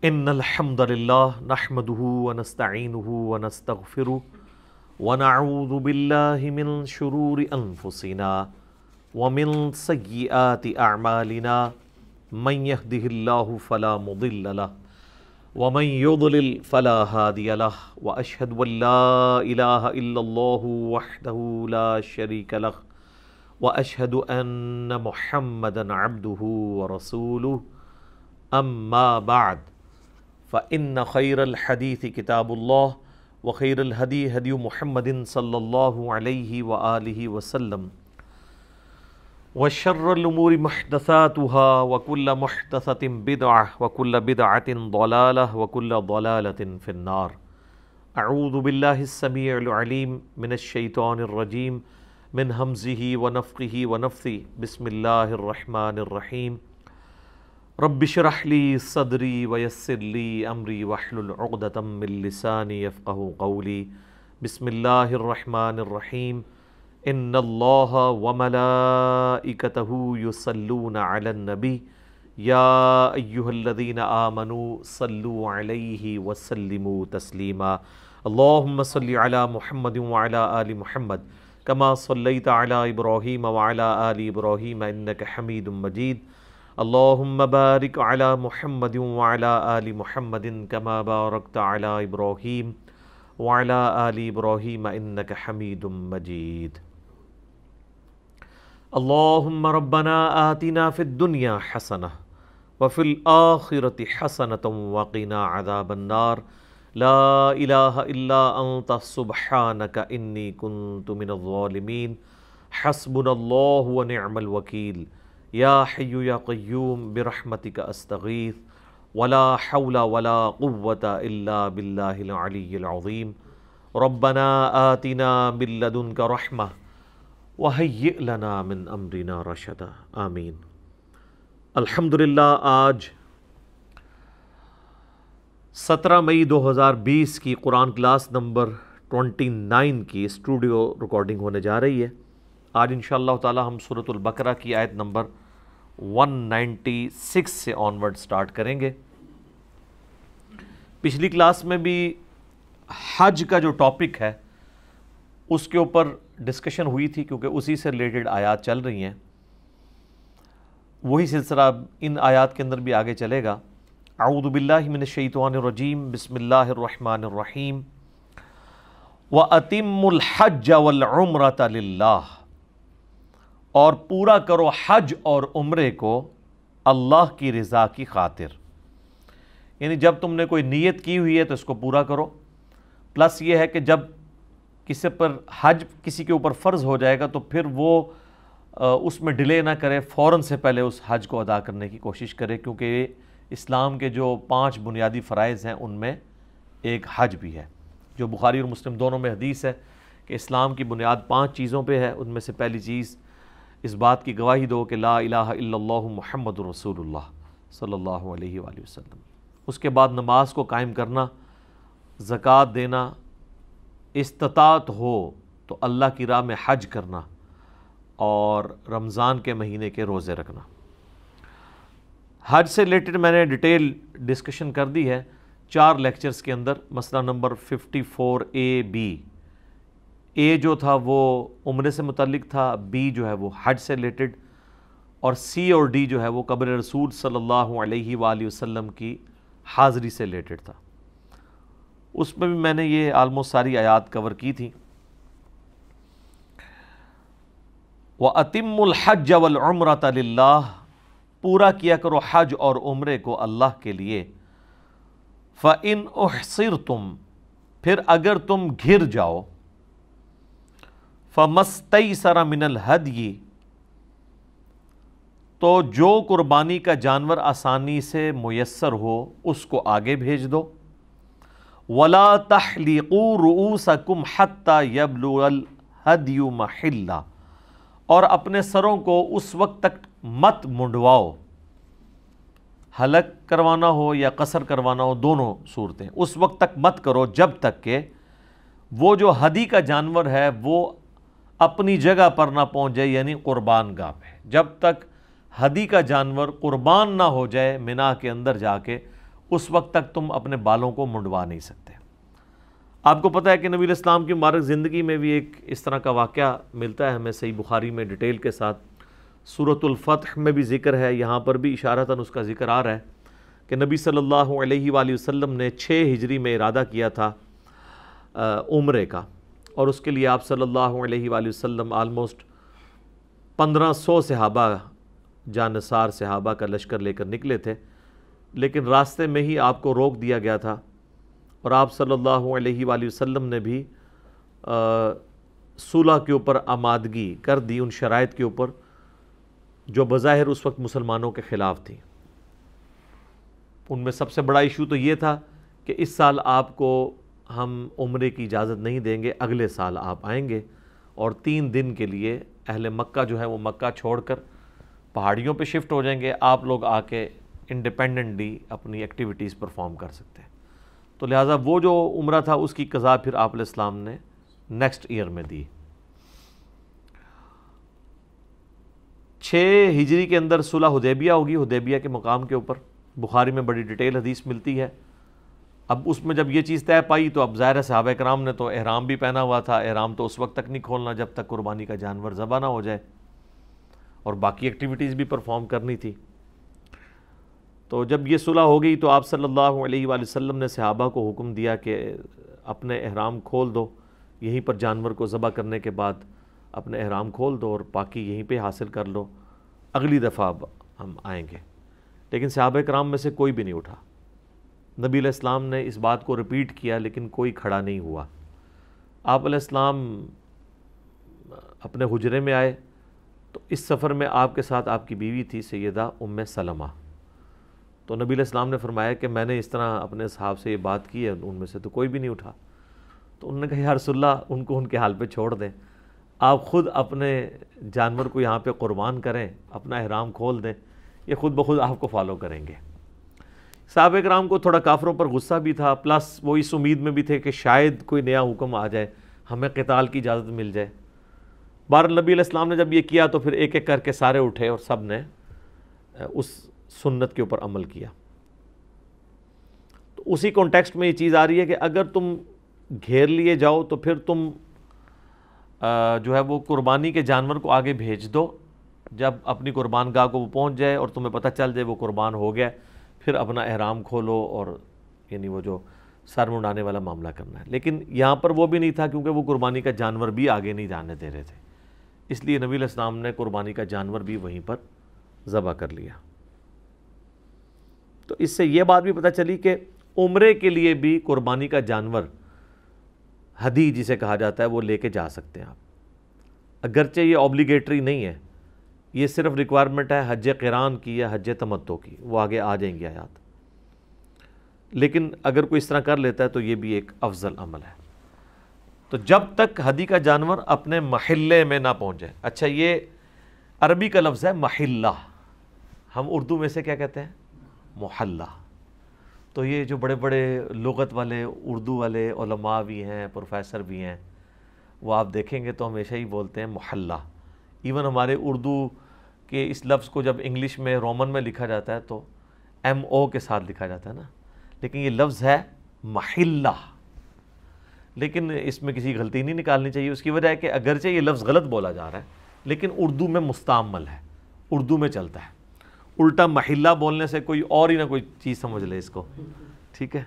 ان الحمد للہ نحمده ونستعینه ونستغفره ونعوذ باللہ من شرور انفسنا ومن سیئات اعمالنا من يهده الله فلا مضل له ومن يضلل فلا هادي له واشهد ان لا اله الا الله وحده لا شريك له واشهد ان محمدا عبده ورسوله اما بعد فإن خير الحديث كتاب الله وخير الهدي هدي محمد صلى الله عليه وآله وسلم وشر الأمور محدثاتها وكل محدثة بدعة وكل بدعة ضلالة وكل ضلالة في النار. أعوذ بالله السميع العليم من الشيطان الرجيم من همزه ونفخه ونفثه. بسم الله الرحمن الرحيم. رب اشرح لي صدري ويسر لي امري واحلل عقدة من لساني يفقهوا قولي. بسم الله الرحمن الرحيم. ان الله وملائكته يصلون على النبي يا ايها الذين آمنوا صلوا عليه وسلموا تسليما. اللهم صل على محمد وعلى آل محمد كما صليت على ابراهيم وعلى آل ابراهيم انك حميد مجيد. اللهم بارك على محمد وعلى آل محمد كما باركت على إبراهيم وعلى آل إبراهيم إنك حميد مجيد. اللهم ربنا آتنا في الدنيا حسنة وفي الآخرة حسنة وقنا عذاب النار. لا إله إلا أنت سبحانك إني كنت من الظالمين. حسبنا الله ونعم الوكيل. یا حی یا قیوم برحمتک استغیث ولا حول ولا قوة الا باللہ العلی العظیم. ربنا آتنا من لدنک رحمہ وہیئ لنا من امرنا رشدا. آمین. الحمدللہ آج 17 مئی 2020 کی قرآن کلاس نمبر 29 کی اسٹوڈیو ریکارڈنگ ہونے جا رہی ہے. آج انشاءاللہ تعالی ہم سورۃ البقرہ کی آیت نمبر 196 سے آنورڈ سٹارٹ کریں گے. پچھلی کلاس میں بھی حج کا جو ٹاپک ہے اس کے اوپر ڈسکشن ہوئی تھی کیونکہ اسی سے ریلیٹڈ آیات چل رہی ہیں. وہی سلسلہ ان آیات کے اندر بھی آگے چلے گا. اعوذ باللہ من الشیطان الرجیم. بسم اللہ الرحمن الرحیم. وَأَتِمُّ الْحَجَّ وَالْعُمْرَةَ لِلَّهِ. اور پورا کرو حج اور عمرے کو اللہ کی رضا کی خاطر. یعنی جب تم نے کوئی نیت کی ہوئی ہے تو اس کو پورا کرو. پلس یہ ہے کہ جب کسی پر حج کسی کے اوپر فرض ہو جائے گا تو پھر وہ اس میں ڈیلے نہ کرے، فوراً سے پہلے اس حج کو ادا کرنے کی کوشش کرے، کیونکہ اسلام کے جو 5 بنیادی فرائض ہیں ان میں ایک حج بھی ہے، جو بخاری اور مسلم دونوں میں حدیث ہے کہ اسلام کی بنیاد 5 چیزوں پہ ہے. ان میں سے پہلی چیز اس بات کی گواہی دو کہ لا الہ الا اللہ محمد رسول اللہ صلی اللہ علیہ وآلہ وسلم. اس کے بعد نماز کو قائم کرنا، زکوٰۃ دینا، استطاعت ہو تو اللہ کی راہ میں حج کرنا، اور رمضان کے مہینے کے روزے رکھنا. حج سے ریلیٹڈ میں نے ڈیٹیل ڈسکشن کر دی ہے 4 لیکچرز کے اندر. مسئلہ نمبر 54A-B. اے جو تھا وہ عمرے سے متعلق تھا، بی جو ہے وہ حج سے ریلیٹڈ، اور سی اور ڈی جو ہے وہ قبر رسول صلی اللہ علیہ وآلہ وسلم کی حاضری سے ریلیٹڈ تھا. اس میں بھی میں نے یہ آلموسٹ ساری آیات کور کی تھی. وَأَتِمُّ الْحَجَّ وَالْعُمْرَةَ لِلَّهِ. پورا کیا کرو حج اور عمرے کو اللہ کے لیے. فَإِنْ أُحْصِرْتُمْ. پھر اگر تم گھر جاؤ. فَمَسْتَيْسَرَ مِنَ الْهَدْيِ. تو جو قربانی کا جانور آسانی سے میسر ہو اس کو آگے بھیج دو. وَلَا تَحْلِقُوا رُؤُوسَكُمْ حَتَّى يَبْلُغَ الْهَدْيُ مَحِلَّهُ. اور اپنے سروں کو اس وقت تک مت منڈواؤ. حلق کروانا ہو یا قصر کروانا ہو، دونوں صورتیں، اس وقت تک مت کرو جب تک کہ وہ جو ہدی کا جانور ہے وہ اپنی جگہ پر نہ پہنچ جائے، یعنی قربان گاہ پہ. جب تک ہدی کا جانور قربان نہ ہو جائے منا کے اندر جا کے، اس وقت تک تم اپنے بالوں کو منڈوا نہیں سکتے۔ آپ کو پتہ ہے کہ نبی علیہ السلام کی مبارک زندگی میں بھی ایک اس طرح کا واقعہ ملتا ہے ہمیں صحیح بخاری میں ڈیٹیل کے ساتھ، سورۃ الفتح میں بھی ذکر ہے، یہاں پر بھی اشارتاً اس کا ذکر آ رہا ہے کہ نبی صلی اللہ علیہ وآلہ وسلم نے 6 ہجری میں ارادہ کیا تھا عمرے کا، اور اس کے لیے آپ صلی اللہ علیہ وآلہ وسلم آلموسٹ 1500 صحابہ جانصار صحابہ کا لشکر لے کر نکلے تھے، لیکن راستے میں ہی آپ کو روک دیا گیا تھا، اور آپ صلی اللہ علیہ وآلہ وسلم نے بھی صلح کے اوپر آمادگی کر دی ان شرائط کے اوپر جو بظاہر اس وقت مسلمانوں کے خلاف تھی۔ ان میں سب سے بڑا ایشو تو یہ تھا کہ اس سال آپ کو ہم عمرے کی اجازت نہیں دیں گے، اگلے سال آپ آئیں گے اور 3 دن کے لیے اہل مکہ جو ہے وہ مکہ چھوڑ کر پہاڑیوں پہ شفٹ ہو جائیں گے، آپ لوگ آ کے انڈیپینڈنٹلی اپنی ایکٹیویٹیز پرفارم کر سکتے ہیں۔ تو لہٰذا وہ جو عمرہ تھا اس کی قضا پھر آپ علیہ السلام نے نیکسٹ ایئر میں دی۔ 6 ہجری کے اندر صلح حدیبیہ ہوگی، حدیبیہ کے مقام کے اوپر بخاری میں بڑی ڈیٹیل حدیث ملتی ہے۔ اب اس میں جب یہ چیز طے پائی تو اب ظاہر صحابہ کرام نے تو احرام بھی پہنا ہوا تھا، احرام تو اس وقت تک نہیں کھولنا جب تک قربانی کا جانور ذبح نہ ہو جائے، اور باقی ایکٹیویٹیز بھی پرفارم کرنی تھی۔ تو جب یہ صلح ہو گئی تو آپ صلی اللہ علیہ وآلہ وسلم نے صحابہ کو حکم دیا کہ اپنے احرام کھول دو، یہیں پر جانور کو ذبح کرنے کے بعد اپنے احرام کھول دو اور باقی یہیں پہ حاصل کر لو، اگلی دفعہ ہم آئیں گے۔ لیکن صحابہ کرام میں سے کوئی بھی نہیں اٹھا۔ نبی علیہ السلام نے اس بات کو ریپیٹ کیا لیکن کوئی کھڑا نہیں ہوا۔ آپ علیہ السلام اپنے حجرے میں آئے تو اس سفر میں آپ کے ساتھ آپ کی بیوی تھی سیدہ ام سلمہ۔ تو نبی علیہ السلام نے فرمایا کہ میں نے اس طرح اپنے اصحاب سے یہ بات کی ہے، ان میں سے تو کوئی بھی نہیں اٹھا۔ تو انہوں نے کہا یا رسول اللہ ان کو ان کے حال پہ چھوڑ دیں، آپ خود اپنے جانور کو یہاں پہ قربان کریں، اپنا احرام کھول دیں، یہ خود بخود آپ کو فالو کریں گے۔ صحابہ کرام کو تھوڑا کافروں پر غصہ بھی تھا، پلس وہ اس امید میں بھی تھے کہ شاید کوئی نیا حکم آ جائے، ہمیں قتال کی اجازت مل جائے۔ بہرحال نبی علیہ السلام نے جب یہ کیا تو پھر ایک ایک کر کے سارے اٹھے اور سب نے اس سنت کے اوپر عمل کیا۔ تو اسی کانٹیکسٹ میں یہ چیز آ رہی ہے کہ اگر تم گھیر لیے جاؤ تو پھر تم جو ہے وہ قربانی کے جانور کو آگے بھیج دو، جب اپنی قربان گاہ کو وہ پہنچ جائے اور تمہیں پتہ چل جائے وہ قربان ہو گیا، پھر اپنا احرام کھولو اور یعنی وہ جو سر منڈانے والا معاملہ کرنا ہے۔ لیکن یہاں پر وہ بھی نہیں تھا کیونکہ وہ قربانی کا جانور بھی آگے نہیں جانے دے رہے تھے، اس لیے نبی علیہ السلام نے قربانی کا جانور بھی وہیں پر ذبح کر لیا۔ تو اس سے یہ بات بھی پتہ چلی کہ عمرے کے لیے بھی قربانی کا جانور ہدی جسے کہا جاتا ہے وہ لے کے جا سکتے ہیں آپ، اگرچہ یہ اوبلیگیٹری نہیں ہے، یہ صرف ریکوائرمنٹ ہے حج قران کی یا حج تمتع کی، وہ آگے آ جائیں گی آیات، لیکن اگر کوئی اس طرح کر لیتا ہے تو یہ بھی ایک افضل عمل ہے۔ تو جب تک ہدی کا جانور اپنے محلے میں نہ پہنچ جائے، اچھا یہ عربی کا لفظ ہے محلہ، ہم اردو میں سے کیا کہتے ہیں محلہ۔ تو یہ جو بڑے بڑے لغت والے اردو والے علماء بھی ہیں، پروفیسر بھی ہیں، وہ آپ دیکھیں گے تو ہمیشہ ہی بولتے ہیں محلہ۔ ایون ہمارے اردو کے اس لفظ کو جب انگلش میں رومن میں لکھا جاتا ہے تو ایم او کے ساتھ لکھا جاتا ہے نا، لیکن یہ لفظ ہے محلہ۔ لیکن اس میں کسی غلطی نہیں نکالنی چاہیے، اس کی وجہ ہے کہ اگرچہ یہ لفظ غلط بولا جا رہا ہے لیکن اردو میں مستعمل ہے، اردو میں چلتا ہے، الٹا محلہ بولنے سے کوئی اور ہی نہ کوئی چیز سمجھ لے اس کو، ٹھیک ہے۔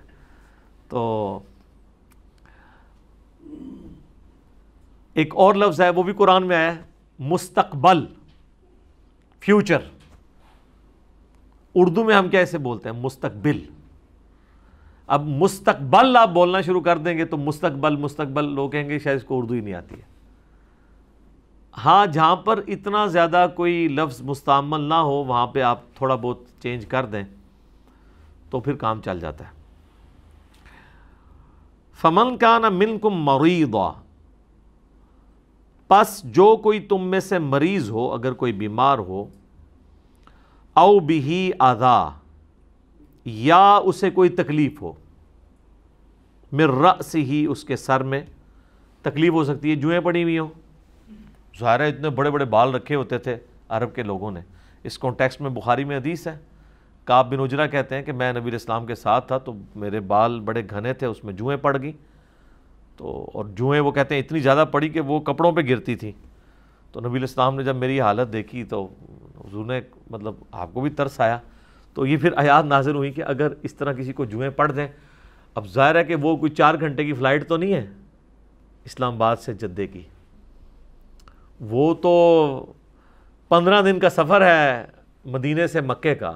تو ایک اور لفظ ہے وہ بھی قرآن میں آیا ہے، مستقبل، فیوچر، اردو میں ہم کیا اسے بولتے ہیں مستقبل۔ اب مستقبل آپ بولنا شروع کر دیں گے تو مستقبل مستقبل لوگ کہیں گے شاید اس کو اردو ہی نہیں آتی ہے۔ ہاں جہاں پر اتنا زیادہ کوئی لفظ مستعمل نہ ہو وہاں پہ آپ تھوڑا بہت چینج کر دیں تو پھر کام چل جاتا ہے۔ فَمَنْ كَانَ مِنْكُمْ مَرِيضًا، پس جو کوئی تم میں سے مریض ہو، اگر کوئی بیمار ہو، او بِهِ اذى، یا اسے کوئی تکلیف ہو، من رأسہ، اس کے سر میں تکلیف ہو سکتی ہے، جوئیں پڑی ہوئی ہوں، ظاہر ہے اتنے بڑے بڑے بال رکھے ہوتے تھے عرب کے لوگوں نے، اس کانٹیکسٹ میں بخاری میں حدیث ہے کعب بن عجرہ کہتے ہیں کہ میں نبی علیہ السلام کے ساتھ تھا تو میرے بال بڑے گھنے تھے، اس میں جوئیں پڑ گئیں، تو اور جوئیں وہ کہتے ہیں اتنی زیادہ پڑی کہ وہ کپڑوں پہ گرتی تھی. تو نبی علیہ السلام نے جب میری حالت دیکھی تو حضور نے مطلب آپ کو بھی ترس آیا. تو یہ پھر آیات نازل ہوئی کہ اگر اس طرح کسی کو جوئیں پڑ دیں، اب ظاہر ہے کہ وہ کوئی 4 گھنٹے کی فلائٹ تو نہیں ہے اسلام آباد سے جدے کی، وہ تو 15 دن کا سفر ہے مدینے سے مکے کا،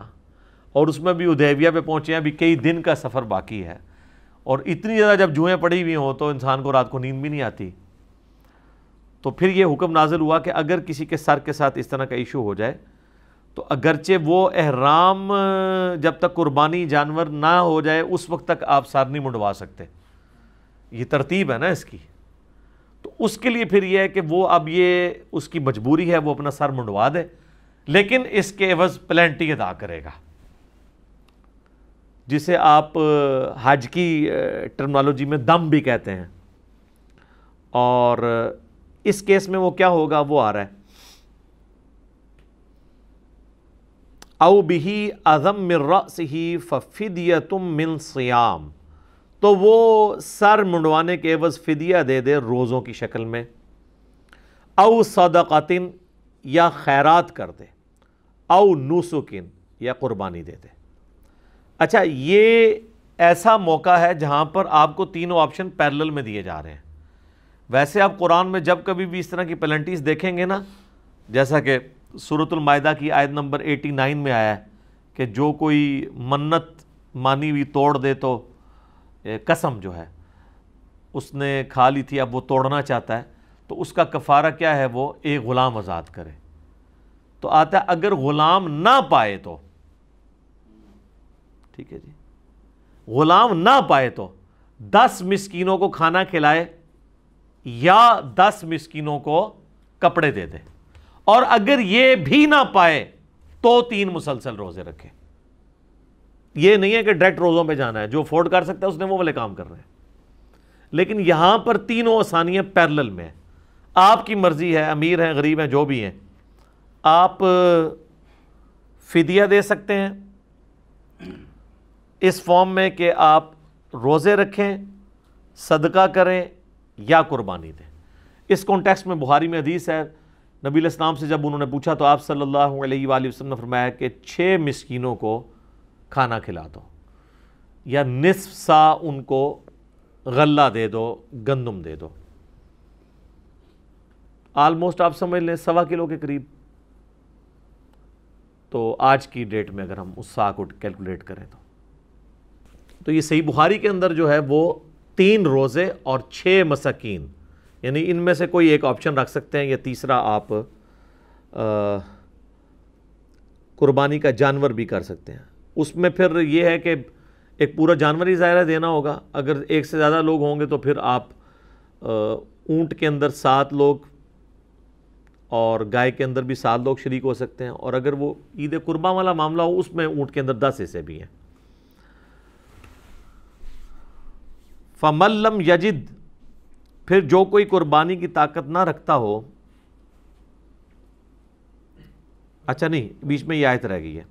اور اس میں بھی حدیبیہ پہ پہنچے ہیں، ابھی کئی دن کا سفر باقی ہے، اور اتنی زیادہ جب جوئیں پڑی ہوئی ہوں تو انسان کو رات کو نیند بھی نہیں آتی. تو پھر یہ حکم نازل ہوا کہ اگر کسی کے سر کے ساتھ اس طرح کا ایشو ہو جائے تو اگرچہ وہ احرام جب تک قربانی جانور نہ ہو جائے اس وقت تک آپ سر نہیں منڈوا سکتے. یہ ترتیب ہے نا اس کی. تو اس کے لیے پھر یہ ہے کہ وہ اب یہ اس کی مجبوری ہے، وہ اپنا سر منڈوا دے، لیکن اس کے عوض پلینٹی ادا کرے گا، جسے آپ حج کی ٹرمنالوجی میں دم بھی کہتے ہیں. اور اس کیس میں وہ کیا ہوگا وہ آ رہا ہے، او بہ اذم من رأسہ ففدیۃ من صیام، تو وہ سر منڈوانے کے عوض فدیہ دے دے روزوں کی شکل میں، او صدقۃ یا خیرات کر دے، او نسک یا قربانی دے دے. اچھا، یہ ایسا موقع ہے جہاں پر آپ کو تینوں آپشن پیرلل میں دیے جا رہے ہیں. ویسے آپ قرآن میں جب کبھی بھی اس طرح کی پلنٹیز دیکھیں گے نا، جیسا کہ سورۃ المائدہ کی آیت نمبر 89 میں آیا ہے کہ جو کوئی منت مانی ہوئی توڑ دے تو قسم جو ہے اس نے کھا لی تھی، اب وہ توڑنا چاہتا ہے تو اس کا کفارہ کیا ہے، وہ ایک غلام آزاد کرے. تو آتا ہے اگر غلام نہ پائے تو، ٹھیک ہے جی، غلام نہ پائے تو 10 مسکینوں کو کھانا کھلائے یا 10 مسکینوں کو کپڑے دے دے، اور اگر یہ بھی نہ پائے تو 3 مسلسل روزے رکھے. یہ نہیں ہے کہ ڈائریکٹ روزوں پہ جانا ہے، جو افورڈ کر سکتا ہے اس نے وہ والے کام کر رہے ہیں. لیکن یہاں پر تینوں آسانیاں پیرلل میں ہیں. آپ کی مرضی ہے، امیر ہیں غریب ہیں جو بھی ہیں، آپ فدیہ دے سکتے ہیں اس فارم میں کہ آپ روزے رکھیں، صدقہ کریں یا قربانی دیں. اس کانٹیکسٹ میں بخاری میں حدیث ہے، نبی علیہ السلام سے جب انہوں نے پوچھا تو آپ صلی اللہ علیہ وآلہ وسلم نے فرمایا کہ 6 مسکینوں کو کھانا کھلا دو، یا نصف سا ان کو غلہ دے دو، گندم دے دو. آلموسٹ آپ سمجھ لیں 1.25 کلو کے قریب. تو آج کی ڈیٹ میں اگر ہم اس سا کو کیلکولیٹ کریں تو یہ صحیح بخاری کے اندر جو ہے وہ 3 روزے اور 6 مساکین، یعنی ان میں سے کوئی ایک آپشن رکھ سکتے ہیں، یا تیسرا آپ قربانی کا جانور بھی کر سکتے ہیں. اس میں پھر یہ ہے کہ ایک پورا جانور ہی ظاہرہ دینا ہوگا. اگر ایک سے زیادہ لوگ ہوں گے تو پھر آپ اونٹ کے اندر 7 لوگ اور گائے کے اندر بھی 7 لوگ شریک ہو سکتے ہیں، اور اگر وہ عید قربہ والا معاملہ ہو اس میں اونٹ کے اندر 10 حصے بھی ہیں. فَمَن لَّمْ يَجِدْ، پھر جو کوئی قربانی کی طاقت نہ رکھتا ہو، اچھا نہیں، بیچ میں یہ آیت رہ گئی ہے،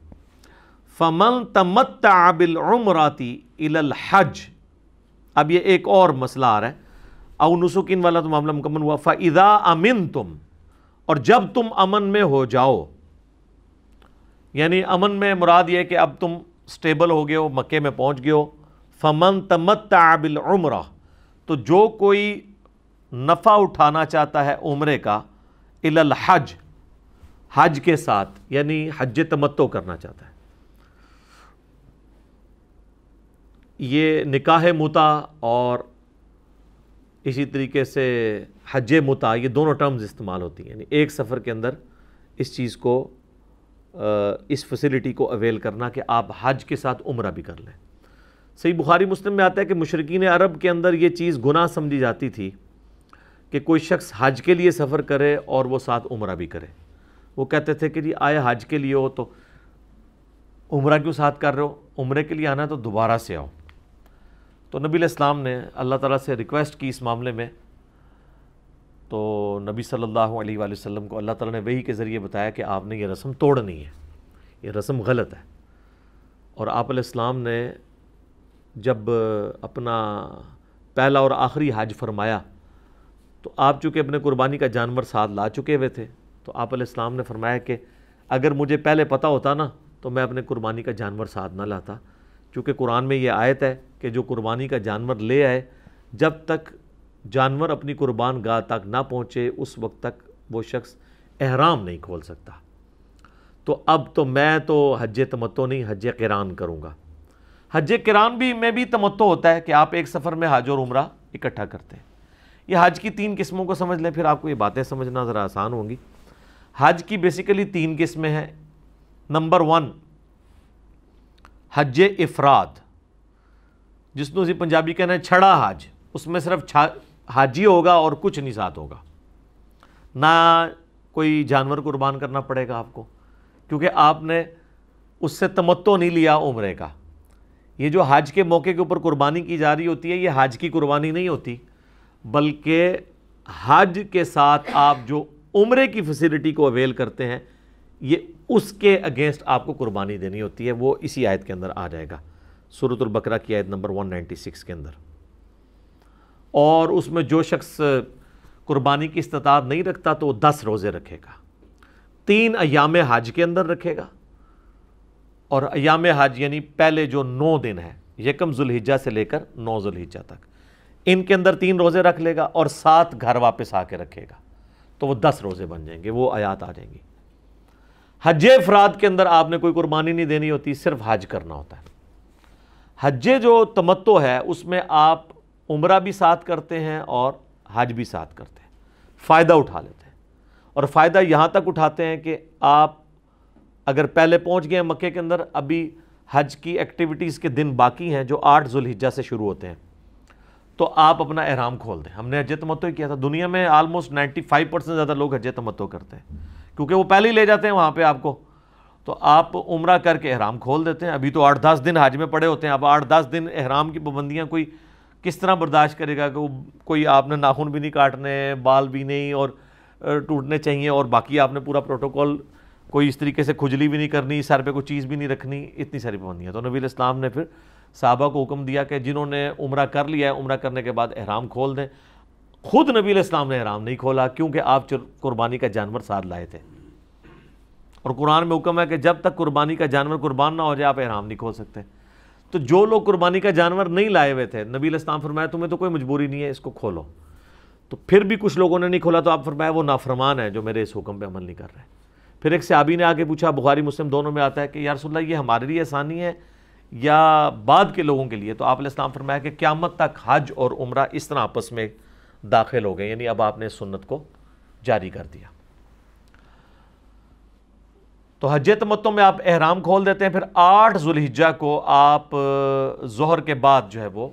فَمَن تَمَتَّعَ بِالْعُمْرَةِ إِلَى الْحَجِّ. اب یہ ایک اور مسئلہ آ رہا ہے، او نسکین والا تو معاملہ مکمل ہوا. فَإِذَا أَمِنْتُمْ، اور جب تم امن میں ہو جاؤ، یعنی امن میں مراد یہ کہ اب تم سٹیبل ہو گئے ہو، مکے میں پہنچ گئے ہو. فَمَن تَمَتَّعَ بِالْعُمْرَةِ، تو جو کوئی نفع اٹھانا چاہتا ہے عمرے کا، إِلَى الْحَجِّ، حج کے ساتھ، یعنی حج تمتع کرنا چاہتا ہے. یہ نکاح متع اور اسی طریقے سے حج متع، یہ دونوں ٹرمز استعمال ہوتی ہیں، یعنی ایک سفر کے اندر اس چیز کو، اس فیسلٹی کو اویل کرنا کہ آپ حج کے ساتھ عمرہ بھی کر لیں. صحیح بخاری مسلم میں آتا ہے کہ مشرکین عرب کے اندر یہ چیز گناہ سمجھی جاتی تھی کہ کوئی شخص حج کے لیے سفر کرے اور وہ ساتھ عمرہ بھی کرے. وہ کہتے تھے کہ جی آئے حج کے لیے ہو تو عمرہ کیوں ساتھ کر رہے ہو، عمرے کے لیے آنا ہے تو دوبارہ سے آؤ. تو نبی علیہ السلام نے اللہ تعالیٰ سے ریکویسٹ کی اس معاملے میں، تو نبی صلی اللہ علیہ وآلہ وسلم کو اللہ تعالیٰ نے وحی کے ذریعے بتایا کہ آپ نے یہ رسم توڑنی ہے، یہ رسم غلط ہے. اور آپ علیہ السلام نے جب اپنا پہلا اور آخری حج فرمایا تو آپ چونکہ اپنے قربانی کا جانور ساتھ لا چکے ہوئے تھے، تو آپ علیہ السلام نے فرمایا کہ اگر مجھے پہلے پتہ ہوتا نا تو میں اپنے قربانی کا جانور ساتھ نہ لاتا، چونکہ قرآن میں یہ آیت ہے کہ جو قربانی کا جانور لے آئے جب تک جانور اپنی قربان گاہ تک نہ پہنچے اس وقت تک وہ شخص احرام نہیں کھول سکتا۔ تو اب تو میں تو حج تمتع نہیں، حج قران کروں گا۔ حج قران میں بھی تمتع ہوتا ہے کہ آپ ایک سفر میں حج اور عمرہ اکٹھا کرتے ہیں۔ یہ حج کی 3 قسموں کو سمجھ لیں، پھر آپ کو یہ باتیں سمجھنا ذرا آسان ہوں گی۔ حج کی بیسیکلی 3 قسمیں ہیں۔ نمبر 1 حج افراد، جس کو اسی پنجابی کہنا ہے چھڑا حج، اس میں صرف حاجی ہوگا اور کچھ نہیں ساتھ ہوگا، نہ کوئی جانور قربان کرنا پڑے گا آپ کو، کیونکہ آپ نے اس سے تمتع نہیں لیا عمرے کا۔ یہ جو حج کے موقع کے اوپر قربانی کی جا رہی ہوتی ہے یہ حج کی قربانی نہیں ہوتی، بلکہ حج کے ساتھ آپ جو عمرے کی فیسلٹی کو اویل کرتے ہیں یہ اس کے اگینسٹ آپ کو قربانی دینی ہوتی ہے۔ وہ اسی آیت کے اندر آ جائے گا، سورۃ البقرہ کی آیت نمبر 196 کے اندر۔ اور اس میں جو شخص قربانی کی استطاعت نہیں رکھتا تو وہ 10 روزے رکھے گا، 3 ایام حج کے اندر رکھے گا، اور ایام حج یعنی پہلے جو 9 دن ہیں، 1 ذوالحجہ سے لے کر 9 ذوالحجہ تک، ان کے اندر 3 روزے رکھ لے گا اور 7 گھر واپس آ کے رکھے گا، تو وہ 10 روزے بن جائیں گے۔ وہ آیات آ جائیں گی۔ حج افراد کے اندر آپ نے کوئی قربانی نہیں دینی ہوتی، صرف حج کرنا ہوتا ہے۔ حج جو تمتع ہے اس میں آپ عمرہ بھی ساتھ کرتے ہیں اور حج بھی ساتھ کرتے ہیں، فائدہ اٹھا لیتے ہیں، اور فائدہ یہاں تک اٹھاتے ہیں کہ آپ اگر پہلے پہنچ گئے ہیں مکے کے اندر، ابھی حج کی ایکٹیویٹیز کے دن باقی ہیں جو 8 ذوالحجہ سے شروع ہوتے ہیں، تو آپ اپنا احرام کھول دیں۔ ہم نے حج تمتع کیا تھا، دنیا میں آلموسٹ 95% زیادہ لوگ حج تمتع کرتے ہیں، کیونکہ وہ پہلے ہی لے جاتے ہیں وہاں پہ آپ کو، تو آپ عمرہ کر کے احرام کھول دیتے ہیں۔ ابھی تو 8-10 دن حج میں پڑے ہوتے ہیں، اب 8-10 دن احرام کی پابندیاں کوئی کس طرح برداشت کرے گا کہ کوئی آپ نے ناخن بھی نہیں کاٹنے، بال بھی نہیں اور ٹوٹنے چاہیے، اور باقی آپ نے پورا پروٹوکول، کوئی اس طریقے سے کھجلی بھی نہیں کرنی، سر پہ کوئی چیز بھی نہیں رکھنی، اتنی ساری پابندیاں۔ تو نبی علیہ السلام نے پھر صحابہ کو حکم دیا کہ جنہوں نے عمرہ کر لیا ہے عمرہ کرنے کے بعد احرام کھول دیں۔ خود نبی علیہ السلام نے احرام نہیں کھولا کیونکہ آپ قربانی کا جانور ساتھ لائے تھے، اور قرآن میں حکم ہے کہ جب تک قربانی کا جانور قربان نہ ہو جائے آپ احرام نہیں کھول سکتے۔ تو جو لوگ قربانی کا جانور نہیں لائے ہوئے تھے، نبی علیہ السلام فرمایا تمہیں تو کوئی مجبوری نہیں ہے، اس کو کھولو۔ تو پھر بھی کچھ لوگوں نے نہیں کھولا، تو آپ فرمایا وہ نافرمان ہے جو میرے اس حکم پہ عمل نہیں کر رہے۔ پھر ایک صحابی نے آگے پوچھا، بخاری مسلم دونوں میں آتا ہے کہ یا رسول اللہ یہ ہمارے لیے آسانی ہے یا بعد کے لوگوں کے لیے؟ تو آپ علیہ السلام فرمایا کہ قیامت تک حج اور عمرہ اس طرح آپس میں داخل ہو گئے، یعنی اب آپ نے سنت کو جاری کر دیا۔ تو حج تمتع میں آپ احرام کھول دیتے ہیں، پھر 8 ذوالحجہ کو آپ ظہر کے بعد جو ہے وہ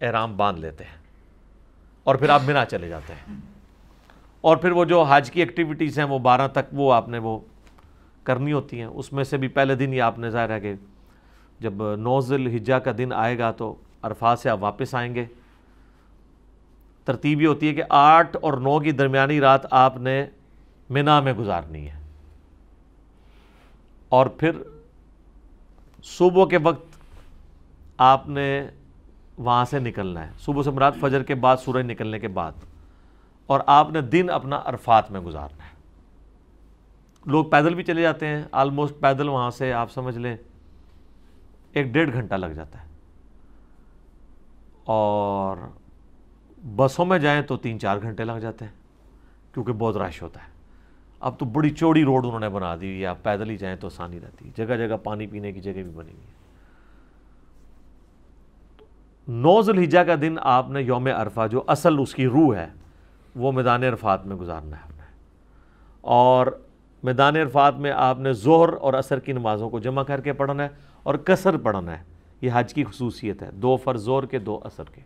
احرام باندھ لیتے ہیں، اور پھر آپ منا چلے جاتے ہیں، اور پھر وہ جو حج کی ایکٹیویٹیز ہیں وہ 12 تک وہ آپ نے وہ کرنی ہوتی ہیں۔ اس میں سے بھی پہلے دن ہی آپ نے ظاہر ہے کہ جب 9 ذوالحجہ کا دن آئے گا تو عرفات سے آپ واپس آئیں گے۔ ترتیب یہ ہوتی ہے کہ 8 اور 9 کی درمیانی رات آپ نے منا میں گزارنی ہے، اور پھر صبح کے وقت آپ نے وہاں سے نکلنا ہے، صبح سے مراد فجر کے بعد، سورج نکلنے کے بعد، اور آپ نے دن اپنا عرفات میں گزارنا ہے۔ لوگ پیدل بھی چلے جاتے ہیں، آلموسٹ پیدل وہاں سے آپ سمجھ لیں 1-1.5 گھنٹہ لگ جاتا ہے، اور بسوں میں جائیں تو 3-4 گھنٹے لگ جاتے ہیں کیونکہ بہت رش ہوتا ہے۔ اب تو بڑی چوڑی روڈ انہوں نے بنا دی ہوئی ہے، آپ پیدل ہی جائیں تو آسانی رہتی ہے، جگہ جگہ پانی پینے کی جگہ بھی بنی ہوئی ہے۔ 9 ذوالحجہ کا دن آپ نے یوم عرفہ، جو اصل اس کی روح ہے، وہ میدان عرفات میں گزارنا ہے آپ نے، اور میدان عرفات میں آپ نے ظہر اور عصر کی نمازوں کو جمع کر کے پڑھنا ہے اور قصر پڑھنا ہے۔ یہ حج کی خصوصیت ہے، 2 فرض ظہر کے، 2 عصر کے،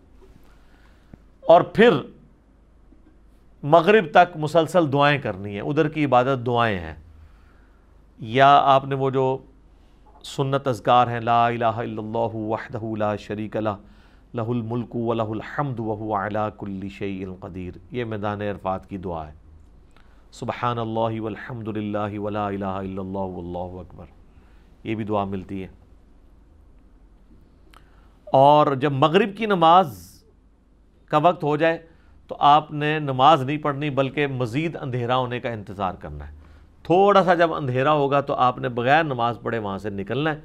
اور پھر مغرب تک مسلسل دعائیں کرنی ہیں۔ ادھر کی عبادت دعائیں ہیں، یا آپ نے وہ جو سنت اذکار ہیں، لا الہ الا اللہ وحدہ لا شریک لہ لہ الملک ولہ الحمد وہو علی کل شیء قدیر، یہ میدان عرفات کی دعا ہے۔ سبحان اللہ والحمد للہ ولا الہ الا اللہ واللہ اکبر، یہ بھی دعا ملتی ہے۔ اور جب مغرب کی نماز کا وقت ہو جائے تو آپ نے نماز نہیں پڑھنی بلکہ مزید اندھیرا ہونے کا انتظار کرنا ہے. تھوڑا سا جب اندھیرا ہوگا تو آپ نے بغیر نماز پڑھے وہاں سے نکلنا ہے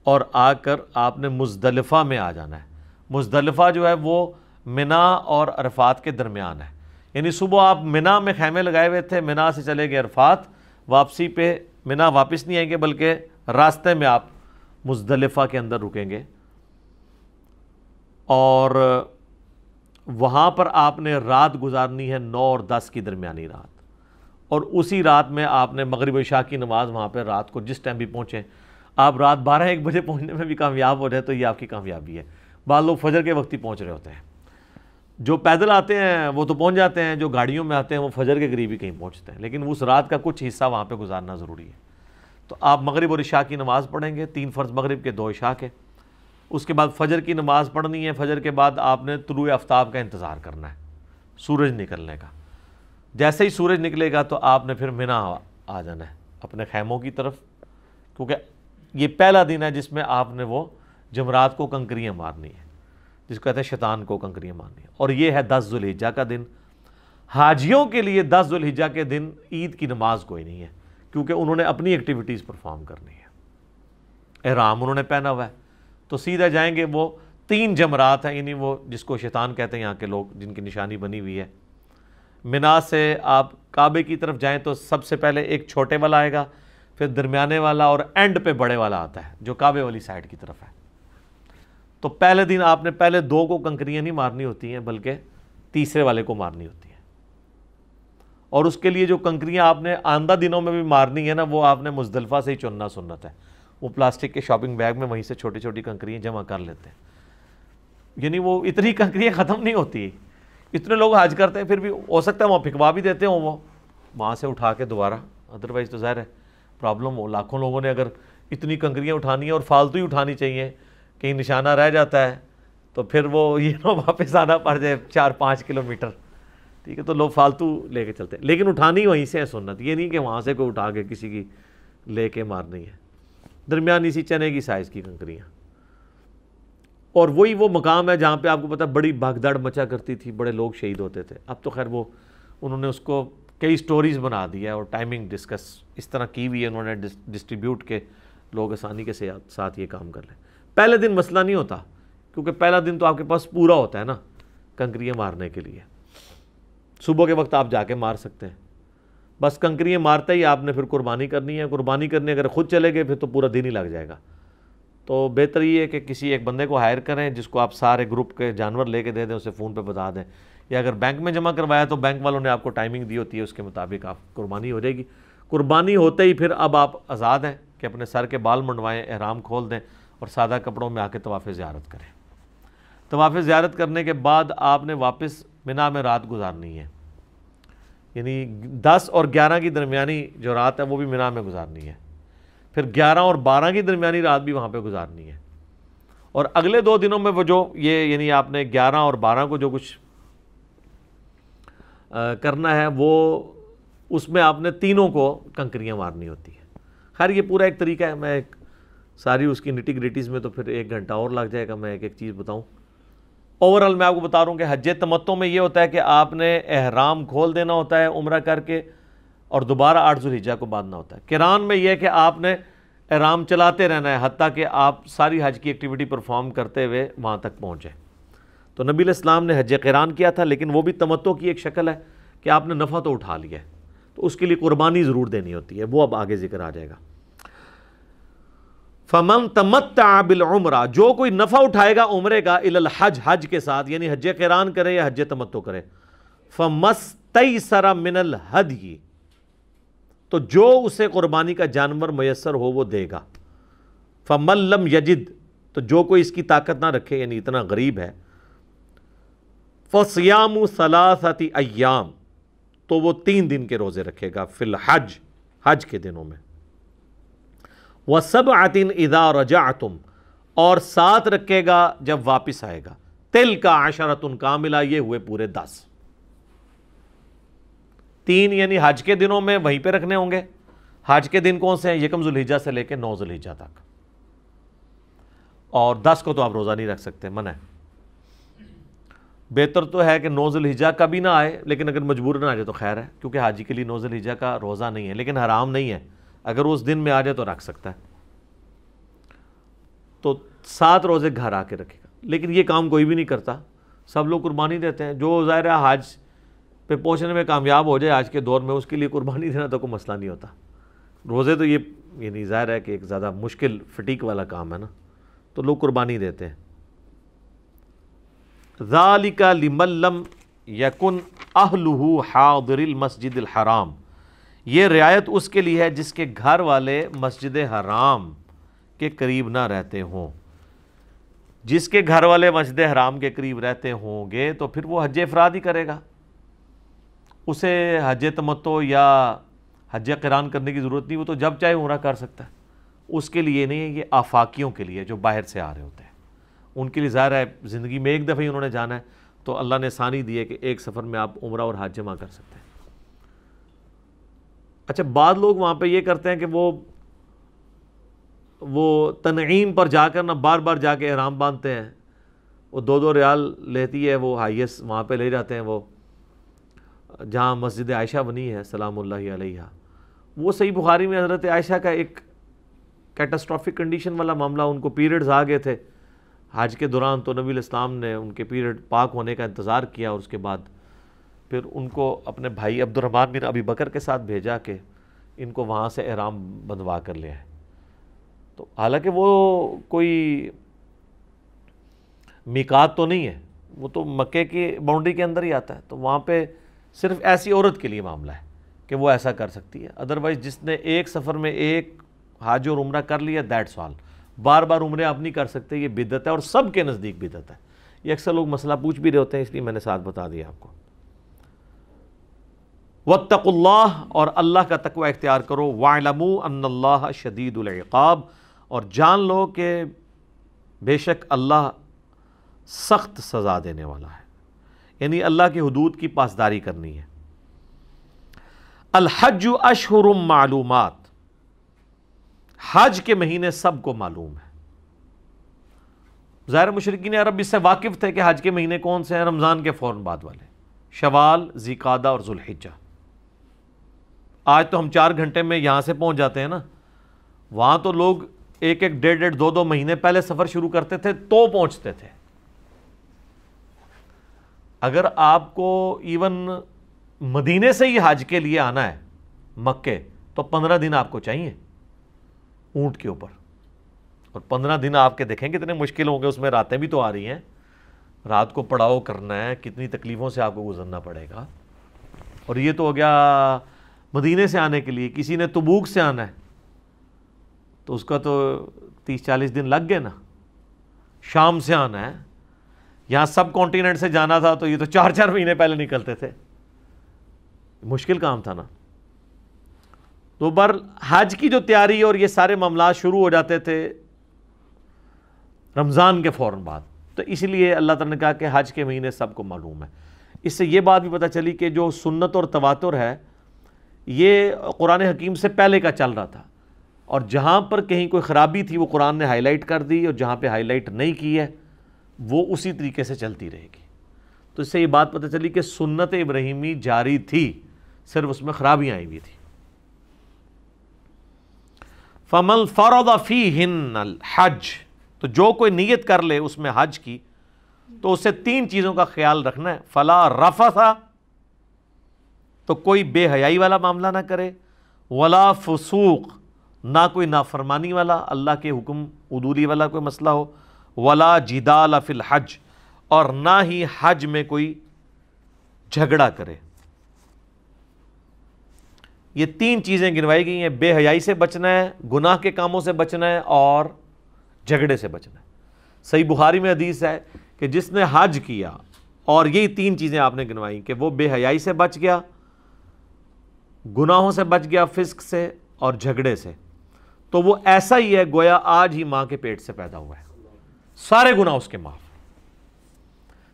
اور آ کر آپ نے مزدلفہ میں آ جانا ہے. مزدلفہ جو ہے وہ منا اور عرفات کے درمیان ہے. یعنی صبح آپ منا میں خیمے لگائے ہوئے تھے، منا سے چلے گئے عرفات، واپسی پہ منا واپس نہیں آئیں گے بلکہ راستے میں آپ مزدلفہ کے اندر رکیں گے، اور وہاں پر آپ نے رات گزارنی ہے 9 اور 10 کی درمیانی رات. اور اسی رات میں آپ نے مغرب و عشاء کی نماز وہاں پہ رات کو جس ٹائم بھی پہنچیں، آپ رات 12-1 بجے پہنچنے میں بھی کامیاب ہو جائے تو یہ آپ کی کامیابی ہے. بعض لوگ فجر کے وقت ہی پہنچ رہے ہوتے ہیں. جو پیدل آتے ہیں وہ تو پہنچ جاتے ہیں، جو گاڑیوں میں آتے ہیں وہ فجر کے قریب ہی کہیں پہنچتے ہیں، لیکن اس رات کا کچھ حصہ وہاں پہ گزارنا ضروری ہے. تو آپ مغرب اور عشاء کی نماز پڑھیں گے، 3 فرض مغرب کے 2 عشاء کے. اس کے بعد فجر کی نماز پڑھنی ہے. فجر کے بعد آپ نے طلوع آفتاب کا انتظار کرنا ہے، سورج نکلنے کا. جیسے ہی سورج نکلے گا تو آپ نے پھر منا آ جانا ہے اپنے خیموں کی طرف، کیونکہ یہ پہلا دن ہے جس میں آپ نے وہ جمرات کو کنکریاں مارنی ہے، جس کو کہتے ہیں شیطان کو کنکریاں مارنی ہے. اور یہ ہے 10 ذوالحجہ کا دن. حاجیوں کے لیے 10 ذوالحجہ کے دن عید کی نماز کوئی نہیں ہے، کیونکہ انہوں نے اپنی ایکٹیویٹیز پرفارم کرنی ہے. احرام انہوں نے پہنا ہوا ہے تو سیدھا جائیں گے. وہ 3 جمرات ہیں، یعنی وہ جس کو شیطان کہتے ہیں یہاں کے لوگ، جن کی نشانی بنی ہوئی ہے. منا سے آپ کعبے کی طرف جائیں تو سب سے پہلے ایک چھوٹے والا آئے گا، پھر درمیانے والا، اور اینڈ پہ بڑے والا آتا ہے جو کعبے والی سائڈ کی طرف ہے. تو پہلے دن آپ نے پہلے 2 کو کنکریاں نہیں مارنی ہوتی ہیں بلکہ تیسرے والے کو مارنی ہوتی ہیں. اور اس کے لیے جو کنکریاں آپ نے آئندہ دنوں میں بھی مارنی ہے نا، وہ آپ نے مزدلفہ سے ہی چننا سنت ہے. وہ پلاسٹک کے شاپنگ بیگ میں وہیں سے چھوٹی چھوٹی کنکریاں جمع کر لیتے ہیں. یعنی وہ اتنی کنکریاں ختم نہیں ہوتی. اتنے لوگ حج کرتے ہیں، پھر بھی ہو سکتا ہے وہاں پھکوا بھی دیتے ہوں وہ وہاں سے اٹھا کے دوبارہ. ادروائز تو ظاہر ہے پرابلم ہو. لاکھوں لوگوں نے اگر اتنی کنکریاں اٹھانی ہیں اور فالتو ہی اٹھانی چاہیے، کہیں نشانہ رہ جاتا ہے تو پھر وہ یہ نہ واپس آنا پڑ جائے 4-5 کلومیٹر. ٹھیک ہے، تو لوگ فالتو لے کے چلتے ہیں، لیکن اٹھانی وہیں سے ہے سنت. یہ نہیں کہ وہاں سے کوئی اٹھا کے کسی کی لے کے مارنی ہے. درمیانی سی چنے کی سائز کی کنکریاں. اور وہی وہ مقام ہے جہاں پہ آپ کو پتہ بڑی بھگدڑ مچا کرتی تھی، بڑے لوگ شہید ہوتے تھے. اب تو خیر وہ انہوں نے اس کو کئی سٹوریز بنا دیا اور ٹائمنگ ڈسکس اس طرح کی ہوئی ہے انہوں نے ڈسٹریبیوٹ کے لوگ آسانی کے ساتھ یہ کام کر لیں. پہلے دن مسئلہ نہیں ہوتا، کیونکہ پہلا دن تو آپ کے پاس پورا ہوتا ہے نا کنکریاں مارنے کے لیے. صبح کے وقت آپ جا کے مار سکتے ہیں. بس کنکریاں مارتے ہی آپ نے پھر قربانی کرنی ہے. قربانی کرنی اگر خود چلے گئے پھر تو پورا دن ہی لگ جائے گا. تو بہتر یہ ہے کہ کسی ایک بندے کو ہائر کریں جس کو آپ سارے گروپ کے جانور لے کے دے دیں، اسے فون پہ بتا دیں. یا اگر بینک میں جمع کروایا تو بینک والوں نے آپ کو ٹائمنگ دی ہوتی ہے، اس کے مطابق آپ قربانی ہو جائے گی. قربانی ہوتے ہی پھر اب آپ آزاد ہیں کہ اپنے سر کے بال منڈوائیں، احرام کھول دیں اور سادہ کپڑوں میں آ کے طواف زیارت کریں. طواف زیارت کرنے کے بعد آپ نے واپس منا میں رات گزارنی ہے. یعنی 10 اور 11 کی درمیانی جو رات ہے وہ بھی منا میں گزارنی ہے. پھر 11 اور 12 کی درمیانی رات بھی وہاں پہ گزارنی ہے. اور اگلے 2 دنوں میں وہ جو یہ یعنی آپ نے 11 اور 12 کو جو کچھ کرنا ہے وہ اس میں آپ نے تینوں کو کنکریاں مارنی ہوتی ہیں. خیر یہ پورا ایک طریقہ ہے، میں ایک ساری اس کی نٹی گریٹیز میں تو پھر 1 گھنٹہ اور لگ جائے گا. میں ایک چیز بتاؤں. اوورال میں آپ کو بتا رہا ہوں کہ حج تمتع میں یہ ہوتا ہے کہ آپ نے احرام کھول دینا ہوتا ہے عمرہ کر کے اور دوبارہ 8 ذوالحجہ کو باندھنا ہوتا ہے. قران میں یہ ہے کہ آپ نے احرام چلاتے رہنا ہے حتیٰ کہ آپ ساری حج کی ایکٹیویٹی پرفارم کرتے ہوئے وہاں تک پہنچے. تو نبی علیہ السلام نے حج قران کیا تھا، لیکن وہ بھی تمتع کی ایک شکل ہے کہ آپ نے نفع تو اٹھا لیا ہے، تو اس کے لیے قربانی ضرور دینی ہوتی ہے. وہ اب آگے ذکر آ جائے گا. فمن تمتع بالعمرہ، جو کوئی نفع اٹھائے گا عمرے کا الی الحج، حج کے ساتھ، یعنی حج قران کرے یا حج تمتع کرے. فمستیسر من الہدی، تو جو اسے قربانی کا جانور میسر ہو وہ دے گا. فمن لم یجد، تو جو کوئی اس کی طاقت نہ رکھے یعنی اتنا غریب ہے، فصیام 3 ایام، تو وہ 3 دن کے روزے رکھے گا فی الحج، حج کے دنوں میں. وَسَبْعَةٍ اِذَا رَجَعْتُمْ، اور 7 رکھے گا جب واپس آئے گا. تِلْكَ عَشَرَةٌ کاملہ، یہ ہوئے پورے 10. 3 یعنی حج کے دنوں میں وہیں پہ رکھنے ہوں گے. حج کے دن کون سے ہیں؟ 1 ذوالحجہ سے لے کے 9 ذوالحجہ تک. اور 10 کو تو آپ روزہ نہیں رکھ سکتے، منع ہے۔ بہتر تو ہے کہ 9 ذی الحجہ کا بھی نہ آئے، لیکن اگر مجبور نہ آ جائے تو خیر ہے، کیونکہ حاجی کے لیے 9 ذی الحجہ کا روزہ نہیں ہے، لیکن حرام نہیں ہے، اگر وہ اس دن میں آ جائے تو رکھ سکتا ہے، تو 7 روزے گھر آ کے رکھے گا۔ لیکن یہ کام کوئی بھی نہیں کرتا، سب لوگ قربانی دیتے ہیں، جو ظاہر ہے حج پہ پہنچنے میں کامیاب ہو جائے آج کے دور میں، اس کے لیے قربانی دینا تو کوئی مسئلہ نہیں ہوتا۔ روزے تو یہ یعنی ظاہر ہے کہ ایک زیادہ مشکل فٹیک والا کام ہے نا، تو لوگ قربانی دیتے ہیں۔ ذالک لمن لم یکن اہلہ حاضر المسجد الحرام، یہ رعایت اس کے لیے ہے جس کے گھر والے مسجد حرام کے قریب نہ رہتے ہوں۔ جس کے گھر والے مسجد حرام کے قریب رہتے ہوں گے تو پھر وہ حج افراد ہی کرے گا، اسے حج تمتع یا حج قران کرنے کی ضرورت نہیں، وہ تو جب چاہے عمرہ کر سکتا ہے، اس کے لیے نہیں ہے، یہ آفاقیوں کے لیے جو باہر سے آ رہے ہوتے ہیں، ان کے لیے ظاہر ہے زندگی میں ایک دفعہ ہی انہوں نے جانا ہے، تو اللہ نے آسانی دی ہے کہ ایک سفر میں آپ عمرہ اور حج جمع کر سکتے ہیں۔ اچھا، بعض لوگ وہاں پہ یہ کرتے ہیں کہ وہ تنعیم پر جا کر نہ بار بار جا کے احرام باندھتے ہیں، وہ 2 ریال لیتی ہے وہ ہائیسٹ، وہاں پہ لے جاتے ہیں، وہ جہاں مسجد عائشہ بنی ہے سلام اللہ علیہا، وہ صحیح بخاری میں حضرت عائشہ کا ایک کیٹاسٹرافک کنڈیشن والا معاملہ، ان کو پیریڈز آ گئے تھے حج کے دوران، تو نبی علیہ السلام نے ان کے پیریڈ پاک ہونے کا انتظار کیا، اور اس کے بعد پھر ان کو اپنے بھائی عبد الرحمن بن ابی بکر کے ساتھ بھیجا کہ ان کو وہاں سے احرام بندھوا کر لے آئے۔ تو حالانکہ وہ کوئی میقات تو نہیں ہے، وہ تو مکے کی باؤنڈری کے اندر ہی آتا ہے، تو وہاں پہ صرف ایسی عورت کے لیے معاملہ ہے کہ وہ ایسا کر سکتی ہے، ادروائز جس نے ایک سفر میں ایک حج اور عمرہ کر لیا دیٹس آل، بار بار عمرے آپ نہیں کر سکتے، یہ بدعت ہے اور سب کے نزدیک بدعت ہے۔ یہ اکثر لوگ مسئلہ پوچھ بھی رہے ہوتے ہیں، اس لیے میں نے ساتھ بتا دیا آپ کو۔ واتقوا اللہ، اور اللہ کا تقوی اختیار کرو، واعلموا ان اللہ شدید العقاب، اور جان لو کہ بے شک اللہ سخت سزا دینے والا ہے، یعنی اللہ کی حدود کی پاسداری کرنی ہے۔ الحج اشہر معلومات، حج کے مہینے سب کو معلوم ہے۔ ظاہر مشرکین عرب اس سے واقف تھے کہ حج کے مہینے کون سے ہیں، رمضان کے فوراً بعد والے، شوال، ذوالقعدہ اور ذوالحجہ۔ آج تو ہم 4 گھنٹے میں یہاں سے پہنچ جاتے ہیں نا، وہاں تو لوگ 1-1 ڈیڑھ 2 مہینے پہلے سفر شروع کرتے تھے تو پہنچتے تھے۔ اگر آپ کو ایون مدینے سے ہی حج کے لیے آنا ہے مکے، تو 15 دن آپ کو چاہیے اونٹ کے اوپر، اور 15 دن آپ کے دیکھیں کتنے مشکل ہوں گے، اس میں راتیں بھی تو آ رہی ہیں، رات کو پڑاؤ کرنا ہے، کتنی تکلیفوں سے آپ کو گزرنا پڑے گا۔ اور یہ تو ہو گیا مدینے سے آنے کے لیے، کسی نے تبوک سے آنا ہے تو اس کا تو 30-40 دن لگ گئے نا، شام سے آنا ہے، یہاں سب کانٹیننٹ سے جانا تھا تو یہ تو 4 مہینے پہلے نکلتے تھے، مشکل کام تھا نا۔ تو بر حج کی جو تیاری اور یہ سارے معاملات شروع ہو جاتے تھے رمضان کے فوراً بعد، تو اس لیے اللہ تعالیٰ نے کہا کہ حج کے مہینے سب کو معلوم ہے۔ اس سے یہ بات بھی پتہ چلی کہ جو سنت اور تواتر ہے یہ قرآن حکیم سے پہلے کا چل رہا تھا، اور جہاں پر کہیں کوئی خرابی تھی وہ قرآن نے ہائی لائٹ کر دی، اور جہاں پہ ہائی لائٹ نہیں کی ہے وہ اسی طریقے سے چلتی رہے گی۔ تو اس سے یہ بات پتہ چلی کہ سنت ابراہیمی جاری تھی، صرف اس میں خرابیاں آئی ہوئی تھی۔ فَمَنْ فَرَضَ فِيهِنَّ الْحَجِّ، تو جو کوئی نیت کر لے اس میں حج کی، تو اسے 3 چیزوں کا خیال رکھنا ہے۔ فَلَا رَفَثَ، تو کوئی بے حیائی والا معاملہ نہ کرے، وَلَا فُسُوق، نہ کوئی نافرمانی والا، اللہ کے حکم عدولی والا کوئی مسئلہ ہو، وَلَا جِدَالَ فِي الْحَجِّ، اور نہ ہی حج میں کوئی جھگڑا کرے۔ یہ 3 چیزیں گنوائی گئی ہیں، بے حیائی سے بچنا ہے، گناہ کے کاموں سے بچنا ہے، اور جھگڑے سے بچنا ہے۔ صحیح بخاری میں حدیث ہے کہ جس نے حج کیا اور یہی 3 چیزیں آپ نے گنوائی کہ وہ بے حیائی سے بچ گیا، گناہوں سے بچ گیا، فسق سے اور جھگڑے سے، تو وہ ایسا ہی ہے گویا آج ہی ماں کے پیٹ سے پیدا ہوا ہے، سارے گناہ اس کے معاف۔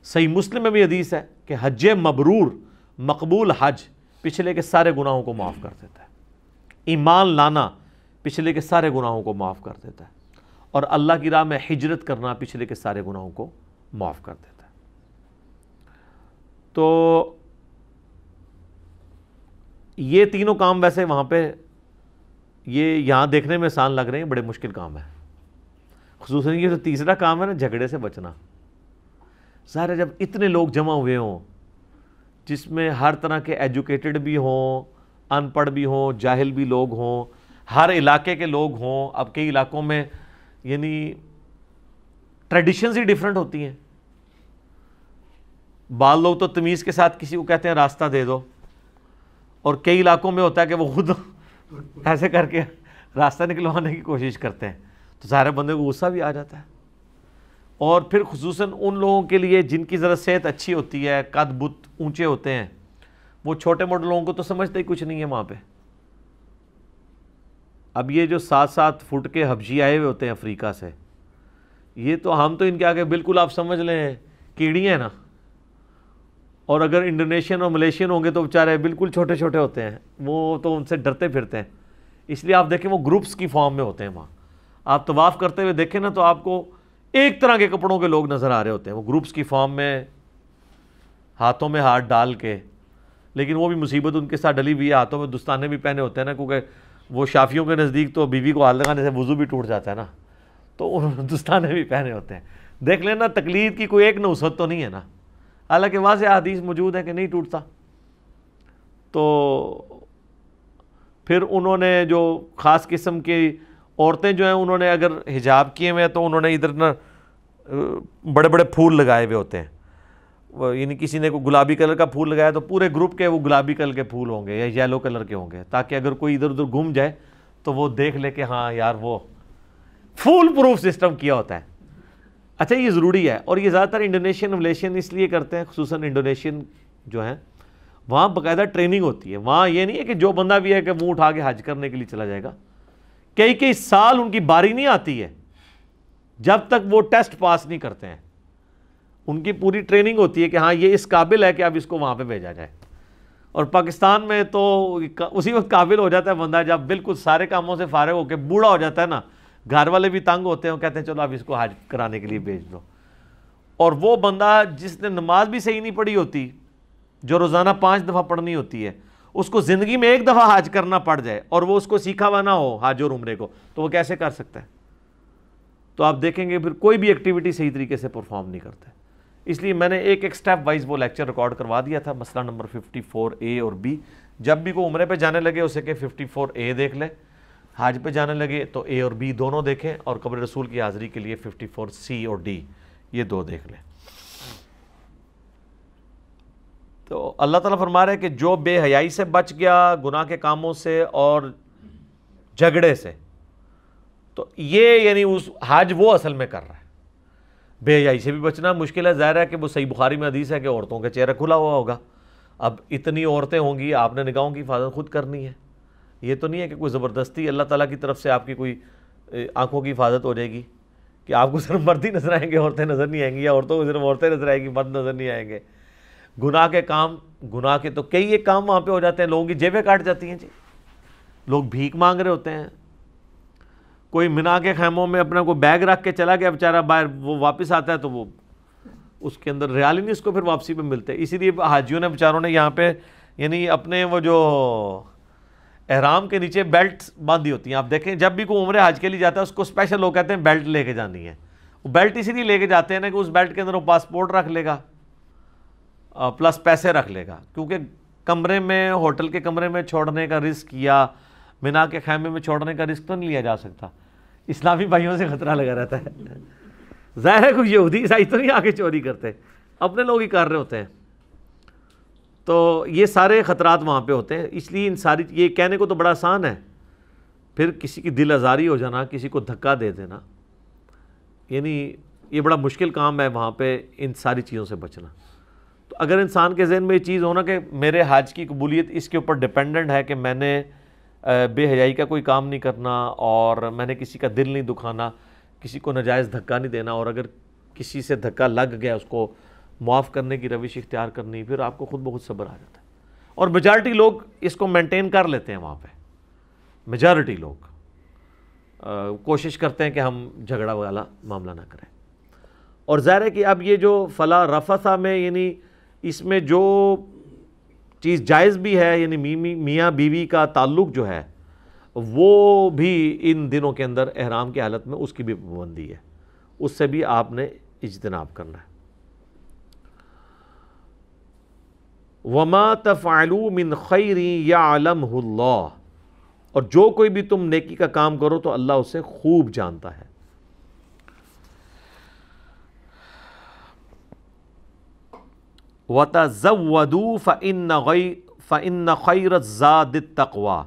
صحیح مسلم میں بھی حدیث ہے کہ حج مبرور، مقبول حج پچھلے کے سارے گناہوں کو معاف کر دیتا ہے، ایمان لانا پچھلے کے سارے گناہوں کو معاف کر دیتا ہے، اور اللہ کی راہ میں ہجرت کرنا پچھلے کے سارے گناہوں کو معاف کر دیتا ہے۔ تو یہ تینوں کام ویسے وہاں پہ یہ یہاں دیکھنے میں آسان لگ رہے ہیں، بڑے مشکل کام ہے، خصوصاً یہ جو تیسرا کام ہے نا، جھگڑے سے بچنا۔ ظاہر ہے جب اتنے لوگ جمع ہوئے ہوں جس میں ہر طرح کے ایجوکیٹڈ بھی ہوں، ان پڑھ بھی ہوں، جاہل بھی لوگ ہوں، ہر علاقے کے لوگ ہوں، اب کئی علاقوں میں یعنی ٹریڈیشنز ہی ڈیفرنٹ ہوتی ہیں، بعض لوگ تو تمیز کے ساتھ کسی کو کہتے ہیں راستہ دے دو، اور کئی علاقوں میں ہوتا ہے کہ وہ خود ایسے کر کے راستہ نکلوانے کی کوشش کرتے ہیں، تو ظاہر بندے کو غصہ بھی آ جاتا ہے۔ اور پھر خصوصاً ان لوگوں کے لیے جن کی ذرا صحت اچھی ہوتی ہے، قد بت اونچے ہوتے ہیں، وہ چھوٹے موٹے لوگوں کو تو سمجھتے ہی کچھ نہیں ہے وہاں پہ۔ اب یہ جو 7-7 فٹ کے حبشی آئے ہوئے ہوتے ہیں افریقہ سے، یہ تو ہم تو ان کے آگے بالکل آپ سمجھ لیں کیڑی ہیں نا، اور اگر انڈونیشین اور ملیشین ہوں گے تو بیچارے بالکل چھوٹے چھوٹے ہوتے ہیں، وہ تو ان سے ڈرتے پھرتے ہیں۔ اس لیے آپ دیکھیں وہ گروپس کی فارم میں ہوتے ہیں وہاں، آپ طواف کرتے ہوئے دیکھیں نا تو آپ کو ایک طرح کے کپڑوں کے لوگ نظر آ رہے ہوتے ہیں، وہ گروپس کی فارم میں ہاتھوں میں ہاتھ ڈال کے، لیکن وہ بھی مصیبت ان کے ساتھ ڈلی ہوئی ہے، ہاتھوں میں دستانے بھی پہنے ہوتے ہیں نا، کیونکہ وہ شافیوں کے نزدیک تو بیوی کو ہاتھ لگانے سے وضو بھی ٹوٹ جاتا ہے نا، تو انہوں دستانے بھی پہنے ہوتے ہیں۔ دیکھ لینا تقلید کی کوئی ایک نوست تو نہیں ہے نا، حالانکہ واضح حدیث موجود ہے کہ نہیں ٹوٹتا۔ تو پھر انہوں نے جو خاص قسم کی عورتیں جو ہیں انہوں نے اگر حجاب کیے ہوئے ہیں تو انہوں نے ادھر نا بڑے بڑے پھول لگائے ہوئے ہوتے ہیں، یعنی کسی نے کوئی گلابی کلر کا پھول لگایا تو پورے گروپ کے وہ گلابی کلر کے پھول ہوں گے یا یلو کلر کے ہوں گے، تاکہ اگر کوئی ادھر ادھر گم جائے تو وہ دیکھ لے کہ ہاں یار وہ فول پروف سسٹم کیا ہوتا ہے۔ اچھا یہ ضروری ہے، اور یہ زیادہ تر انڈونیشین ملیشین اس لیے کرتے ہیں، خصوصاً انڈونیشین جو ہیں وہاں باقاعدہ ٹریننگ ہوتی ہے، وہاں یہ نہیں ہے کہ جو بندہ بھی ہے کہ منہ اٹھا کے حج کرنے کے لیے چلا جائے گا، کئی سال ان کی باری نہیں آتی ہے جب تک وہ ٹیسٹ پاس نہیں کرتے ہیں، ان کی پوری ٹریننگ ہوتی ہے کہ ہاں یہ اس قابل ہے کہ اب اس کو وہاں پہ بھیجا جائے۔ اور پاکستان میں تو اسی وقت قابل ہو جاتا ہے بندہ جب بالکل سارے کاموں سے فارغ ہو کے بوڑھا ہو جاتا ہے نا، گھر والے بھی تنگ ہوتے ہیں، وہ کہتے ہیں چلو اب اس کو حج کرانے کے لیے بھیج دو۔ اور وہ بندہ جس نے نماز بھی صحیح نہیں پڑھی ہوتی، جو روزانہ 5 دفعہ پڑھنی ہوتی ہے، اس کو زندگی میں 1 دفعہ حج کرنا پڑ جائے اور وہ اس کو سیکھا ہوا نہ ہو حج اور عمرے کو، تو وہ کیسے کر سکتا ہے؟ تو آپ دیکھیں گے پھر کوئی بھی ایکٹیویٹی صحیح طریقے سے پرفارم نہیں کرتا ہے۔ اس لیے میں نے ایک سٹیپ وائز وہ لیکچر ریکارڈ کروا دیا تھا، مسئلہ نمبر 54A اور B، جب بھی کوئی عمرے پہ جانے لگے اسے کہ 54A دیکھ لے، حج پہ جانے لگے تو A اور B دونوں دیکھیں، اور قبر رسول کی حاضری کے لیے 54C اور D یہ 2 دیکھ لیں۔ تو اللہ تعالیٰ فرما رہے ہیں کہ جو بے حیائی سے بچ گیا، گناہ کے کاموں سے اور جھگڑے سے، تو یہ یعنی اس حج وہ اصل میں کر رہا ہے۔ بے حیائی سے بھی بچنا مشکل ہے، ظاہر ہے کہ وہ صحیح بخاری میں حدیث ہے کہ عورتوں کے چہرہ کھلا ہوا ہوگا، اب اتنی عورتیں ہوں گی، آپ نے نگاہوں کی حفاظت خود کرنی ہے، یہ تو نہیں ہے کہ کوئی زبردستی اللہ تعالیٰ کی طرف سے آپ کی کوئی آنکھوں کی حفاظت ہو جائے گی کہ آپ کو صرف مرد ہی نظر آئیں گے، عورتیں نظر نہیں آئیں گی، یا عورتوں کو صرف عورتیں نظر آئیں گی، مرد نظر نہیں آئیں گے۔ گناہ کے کام، گناہ کے تو کئی ایک کام وہاں پہ ہو جاتے ہیں، لوگوں کی جیبیں کاٹ جاتی ہیں جی، لوگ بھیک مانگ رہے ہوتے ہیں، کوئی منا کے خیموں میں اپنا کوئی بیگ رکھ کے چلا گیا بیچارہ باہر، وہ واپس آتا ہے تو وہ اس کے اندر ریال ہی نہیں اس کو پھر واپسی پہ ملتے۔ اسی لیے حاجیوں نے بیچاروں نے یہاں پہ یعنی اپنے وہ جو احرام کے نیچے بیلٹ باندھی ہوتی ہیں، آپ دیکھیں جب بھی کوئی عمرے حج کے لیے جاتا ہے اس کو اسپیشل لوگ کہتے ہیں بیلٹ لے کے جانی ہے، وہ بیلٹ اسی لیے لے کے جاتے ہیں نا کہ اس بیلٹ کے اندر وہ پاسپورٹ رکھ لے گا پلس پیسے رکھ لے گا، کیونکہ کمرے میں، ہوٹل کے کمرے میں چھوڑنے کا رسک یا منا کے خیمے میں چھوڑنے کا رسک تو نہیں لیا جا سکتا، اسلامی بھائیوں سے خطرہ لگا رہتا ہے۔ ظاہر ہے کوئی یہودی عیسائی تو نہیں آگے چوری کرتے، اپنے لوگ ہی کر رہے ہوتے ہیں، تو یہ سارے خطرات وہاں پہ ہوتے ہیں۔ اس لیے ان ساری یہ کہنے کو تو بڑا آسان ہے، پھر کسی کی دل آزاری ہو جانا، کسی کو دھکا دے دینا، یعنی یہ بڑا مشکل کام ہے وہاں پہ ان ساری چیزوں سے بچنا۔ تو اگر انسان کے ذہن میں یہ چیز ہونا کہ میرے حج کی قبولیت اس کے اوپر ڈیپینڈنٹ ہے کہ میں نے بے حیائی کا کوئی کام نہیں کرنا اور میں نے کسی کا دل نہیں دکھانا، کسی کو ناجائز دھکا نہیں دینا، اور اگر کسی سے دھکا لگ گیا اس کو معاف کرنے کی روش اختیار کرنی، پھر آپ کو خود بخود صبر آ جاتا ہے۔ اور میجارٹی لوگ اس کو مینٹین کر لیتے ہیں وہاں پہ، میجارٹی لوگ کوشش کرتے ہیں کہ ہم جھگڑا والا معاملہ نہ کریں۔ اور ظاہر ہے کہ اب یہ جو فلا رفثا میں یعنی اس میں جو چیز جائز بھی ہے، یعنی میاں بیوی کا تعلق جو ہے وہ بھی ان دنوں کے اندر احرام کی حالت میں اس کی بھی پابندی ہے، اس سے بھی آپ نے اجتناب کرنا ہے۔ وَمَا تَفْعَلُوا مِنْ خَيْرٍ يَعْلَمْهُ اللَّهُ، اور جو کوئی بھی تم نیکی کا کام کرو تو اللہ اسے خوب جانتا ہے۔ وَتَزَوَّدُوا فَإِنَّ خَيْرَ الزَّادِ التَّقْوَى،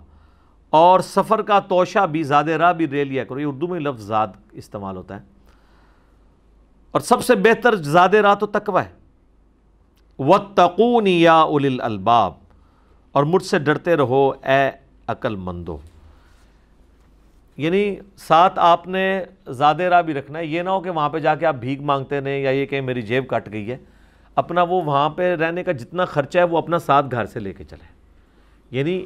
اور سفر کا توشہ بھی، زاد راہ بھی لے لیا کرو۔ یہ اردو میں لفظ زاد استعمال ہوتا ہے، اور سب سے بہتر زاد راہ تو تقوی ہے۔ وَاتَّقُونِ يَا أُولِي الْأَلْبَابِ، اور مجھ سے ڈرتے رہو اے عقل مندو۔ یعنی ساتھ آپ نے زاد راہ بھی رکھنا ہے، یہ نہ ہو کہ وہاں پہ جا کے آپ بھیک مانگتے رہیں یا یہ کہ میری جیب کٹ گئی ہے۔ اپنا وہ وہاں پہ رہنے کا جتنا خرچہ ہے وہ اپنا ساتھ گھر سے لے کے چلیں۔ یعنی